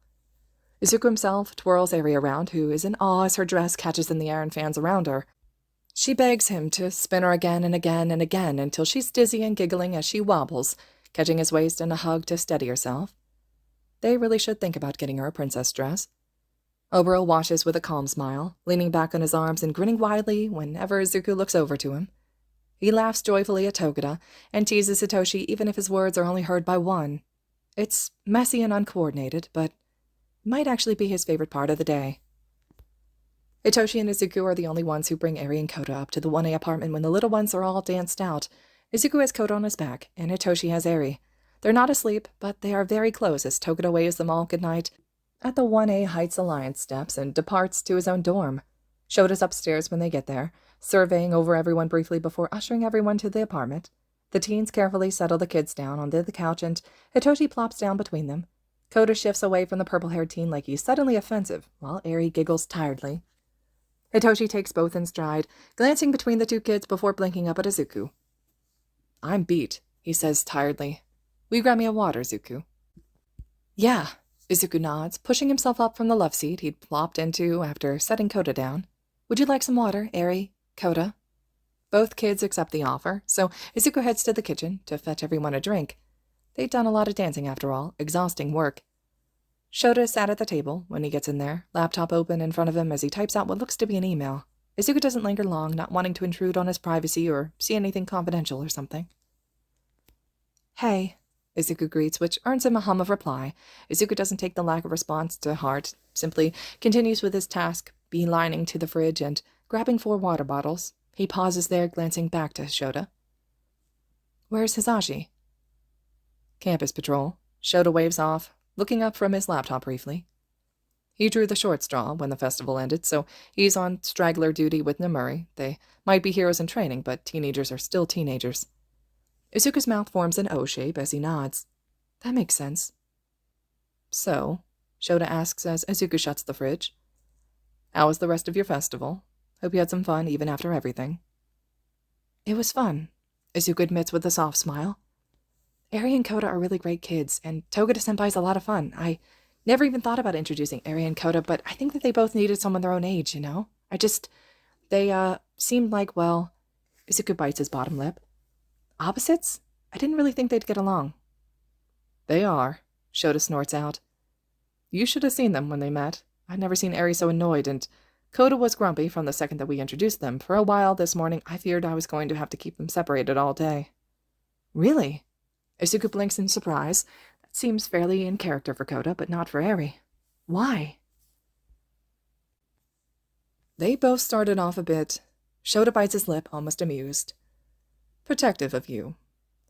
Izuku himself twirls Arie around, who is in awe as her dress catches in the air and fans around her. She begs him to spin her again and again and again until she's dizzy and giggling as she wobbles, catching his waist in a hug to steady herself. They really should think about getting her a princess dress. Oboro watches with a calm smile, leaning back on his arms and grinning widely whenever Izuku looks over to him. He laughs joyfully at Togata and teases Hitoshi even if his words are only heard by one. It's messy and uncoordinated, but might actually be his favorite part of the day. Hitoshi and Izuku are the only ones who bring Arie and Kota up to the 1A apartment when the little ones are all danced out. Izuku has Kota on his back, and Hitoshi has Arie. They're not asleep, but they are very close as Togata waves them all goodnight at the 1A Heights Alliance steps and departs to his own dorm. Shota's upstairs when they get there, surveying over everyone briefly before ushering everyone to the apartment. The teens carefully settle the kids down onto the couch, and Hitoshi plops down between them. Kota shifts away from the purple-haired teen like he's suddenly offensive, while Arie giggles tiredly. Hitoshi takes both in stride, glancing between the two kids before blinking up at Izuku. I'm beat, he says tiredly. Will you grab me a water, Zuko? Yeah, Izuku nods, pushing himself up from the love seat he'd plopped into after setting Koda down. Would you like some water, Arie, Koda? Both kids accept the offer, so Izuku heads to the kitchen to fetch everyone a drink. They'd done a lot of dancing after all, exhausting work. Shota sat at the table when he gets in there, laptop open in front of him as he types out what looks to be an email. Izuku doesn't linger long, not wanting to intrude on his privacy or see anything confidential or something. Hey, Izuku greets, which earns him a hum of reply. Izuku doesn't take the lack of response to heart, simply continues with his task, beelining to the fridge and grabbing 4 water bottles. He pauses there, glancing back to Shota. Where's Hisashi? Campus patrol. Shota waves off, looking up from his laptop briefly. He drew the short straw when the festival ended, so he's on straggler duty with Namuri. They might be heroes in training, but teenagers are still teenagers. Izuku's mouth forms an O shape as he nods. That makes sense. So, Shota asks as Izuku shuts the fridge. How was the rest of your festival? Hope you had some fun even after everything. It was fun, Izuku admits with a soft smile. Arie and Koda are really great kids, and Togata-senpai's a lot of fun. I never even thought about introducing Arie and Koda, but I think that they both needed someone their own age, you know? They seemed like, well, Izuku bites his bottom lip. Opposites? I didn't really think they'd get along. They are, Shota snorts out. You should have seen them when they met. I'd never seen Arie so annoyed, and Koda was grumpy from the second that we introduced them. For a while this morning, I feared I was going to have to keep them separated all day. Really? Izuku blinks in surprise. That seems fairly in character for Koda, but not for Arie. Why? They both started off a bit. Shota bites his lip, almost amused. Protective of you.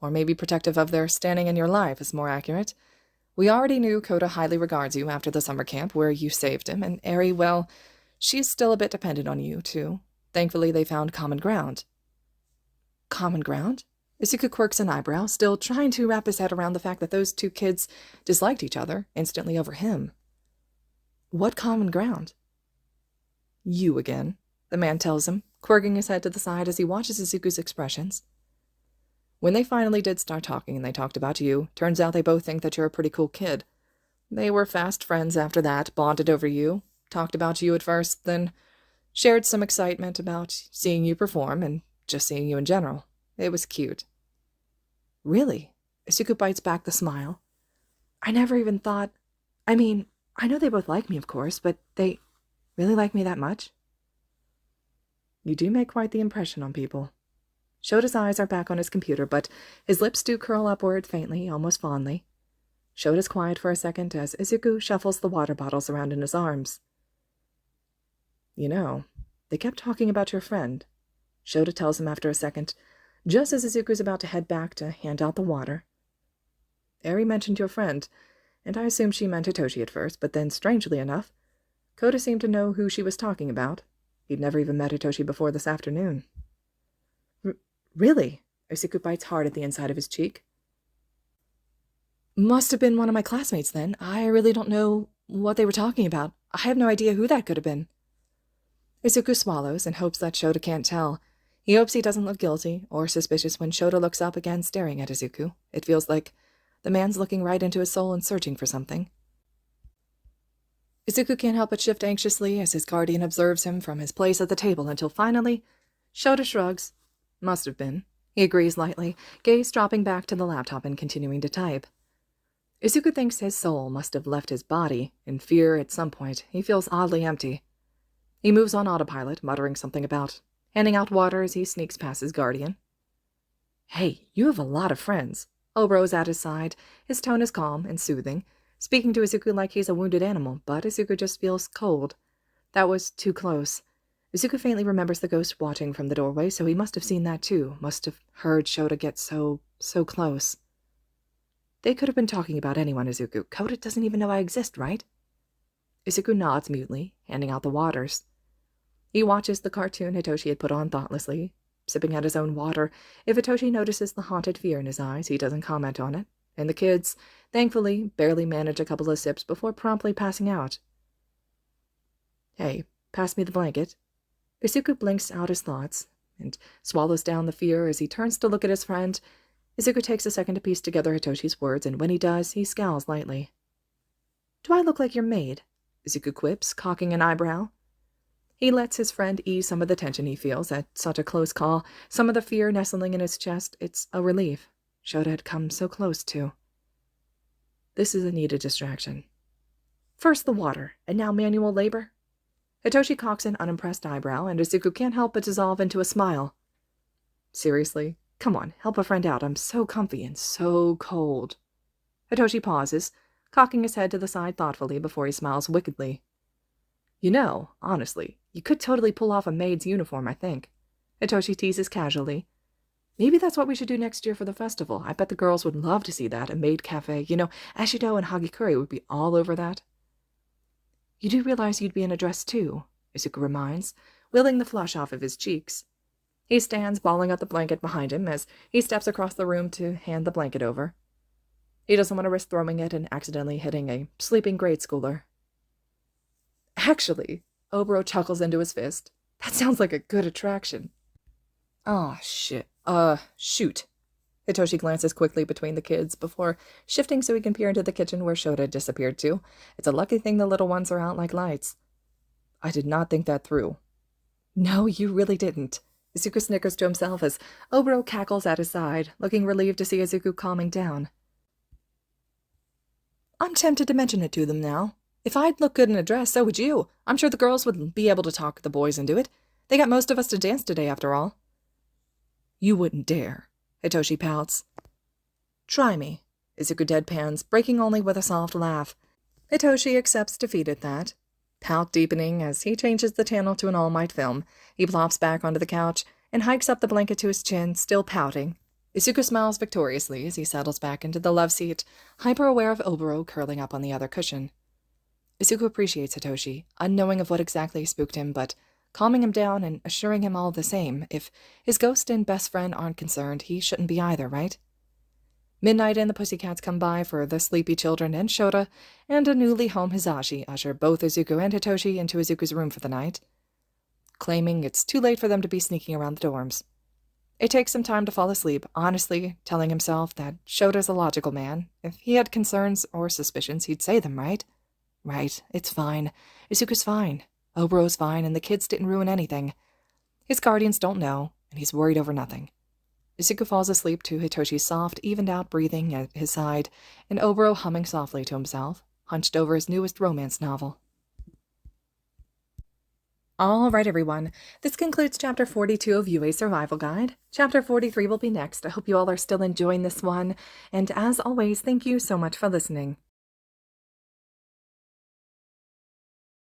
Or maybe protective of their standing in your life is more accurate. We already knew Koda highly regards you after the summer camp where you saved him, and Arie, well, she's still a bit dependent on you, too. Thankfully, they found common ground. Common ground? Izuku quirks an eyebrow, still trying to wrap his head around the fact that those 2 kids disliked each other instantly over him. What common ground? You again, the man tells him, quirking his head to the side as he watches Izuku's expressions. When they finally did start talking and they talked about you, turns out they both think that you're a pretty cool kid. They were fast friends after that, bonded over you, talked about you at first, then shared some excitement about seeing you perform and just seeing you in general. It was cute. Really? Izuku bites back the smile. I never even thought... I mean, I know they both like me, of course, but they really like me that much? You do make quite the impression on people. Shota's eyes are back on his computer, but his lips do curl upward faintly, almost fondly. Shota's quiet for a second as Izuku shuffles the water bottles around in his arms. You know, they kept talking about your friend. Shota tells him after a second, just as Izuku's about to head back to hand out the water. Arie mentioned your friend, and I assumed she meant Hitoshi at first, but then, strangely enough, Koda seemed to know who she was talking about. He'd never even met Hitoshi before this afternoon. Really? Izuku bites hard at the inside of his cheek. Must have been one of my classmates, then. I really don't know what they were talking about. I have no idea who that could have been. Izuku swallows and hopes that Shota can't tell. He hopes he doesn't look guilty or suspicious when Shota looks up again staring at Izuku. It feels like the man's looking right into his soul and searching for something. Izuku can't help but shift anxiously as his guardian observes him from his place at the table until finally, Shota shrugs. Must have been. He agrees lightly, gaze dropping back to the laptop and continuing to type. Izuku thinks his soul must have left his body. In fear, at some point, he feels oddly empty. He moves on autopilot, muttering something about handing out water as he sneaks past his guardian. Hey, you have a lot of friends. Obro's at his side. His tone is calm and soothing, speaking to Izuku like he's a wounded animal, but Izuku just feels cold. That was too close. Izuku faintly remembers the ghost watching from the doorway, so he must have seen that too, must have heard Shota get so close. They could have been talking about anyone, Izuku. Koda doesn't even know I exist, right? Izuku nods mutely, handing out the waters. He watches the cartoon Hitoshi had put on thoughtlessly, sipping at his own water. If Hitoshi notices the haunted fear in his eyes, he doesn't comment on it, and the kids, thankfully, barely manage a couple of sips before promptly passing out. Hey, pass me the blanket. Izuku blinks out his thoughts and swallows down the fear as he turns to look at his friend. Izuku takes a second to piece together Hitoshi's words, and when he does, he scowls lightly. Do I look like your maid? Izuku quips, cocking an eyebrow. He lets his friend ease some of the tension he feels at such a close call, some of the fear nestling in his chest. It's a relief. Shota had come so close to. This is a needed distraction. First the water, and now manual labor? Hitoshi cocks an unimpressed eyebrow, and Izuku can't help but dissolve into a smile. Seriously? Come on, help a friend out. I'm so comfy and so cold. Hitoshi pauses, cocking his head to the side thoughtfully before he smiles wickedly. You know, honestly, you could totally pull off a maid's uniform, I think. Hitoshi teases casually. Maybe that's what we should do next year for the festival. I bet the girls would love to see that, a maid cafe. You know, Ashido and Hagikuri would be all over that. You do realize you'd be in a dress too, Izuku reminds, wheeling the flush off of his cheeks. He stands balling out the blanket behind him as he steps across the room to hand the blanket over. He doesn't want to risk throwing it and accidentally hitting a sleeping grade schooler. Actually, Oboro chuckles into his fist. That sounds like a good attraction. Oh, shit. Shoot. Hitoshi glances quickly between the kids before shifting so he can peer into the kitchen where Shota had disappeared to. It's a lucky thing the little ones are out like lights. I did not think that through. No, you really didn't. Izuku snickers to himself as Oboro cackles at his side, looking relieved to see Izuku calming down. I'm tempted to mention it to them now. If I'd look good in a dress, so would you. I'm sure the girls would be able to talk the boys into it. They got most of us to dance today, after all. You wouldn't dare, Hitoshi pouts. Try me, Izuku deadpans, breaking only with a soft laugh. Hitoshi accepts defeat at that. Pout deepening as he changes the channel to an All Might film. He plops back onto the couch and hikes up the blanket to his chin, still pouting. Izuku smiles victoriously as he settles back into the love seat, hyper-aware of Oboro curling up on the other cushion. Izuku appreciates Hitoshi, unknowing of what exactly spooked him, but calming him down and assuring him all the same. If his ghost and best friend aren't concerned, he shouldn't be either, right? Midnight and the Pussycats come by for the sleepy children and Shota, and a newly home Hizashi usher both Izuku and Hitoshi into Izuku's room for the night, claiming it's too late for them to be sneaking around the dorms. It takes some time to fall asleep, honestly telling himself that Shota's a logical man. If he had concerns or suspicions, he'd say them, right? Right, it's fine. Izuku's fine. Oboro's fine, and the kids didn't ruin anything. His guardians don't know, and he's worried over nothing. Izuku falls asleep to Hitoshi's soft, evened-out breathing at his side, and Oboro humming softly to himself, hunched over his newest romance novel. All right, everyone. This concludes Chapter 42 of Yuuei Survival Guide. Chapter 43 will be next. I hope you all are still enjoying this one, and as always, thank you so much for listening.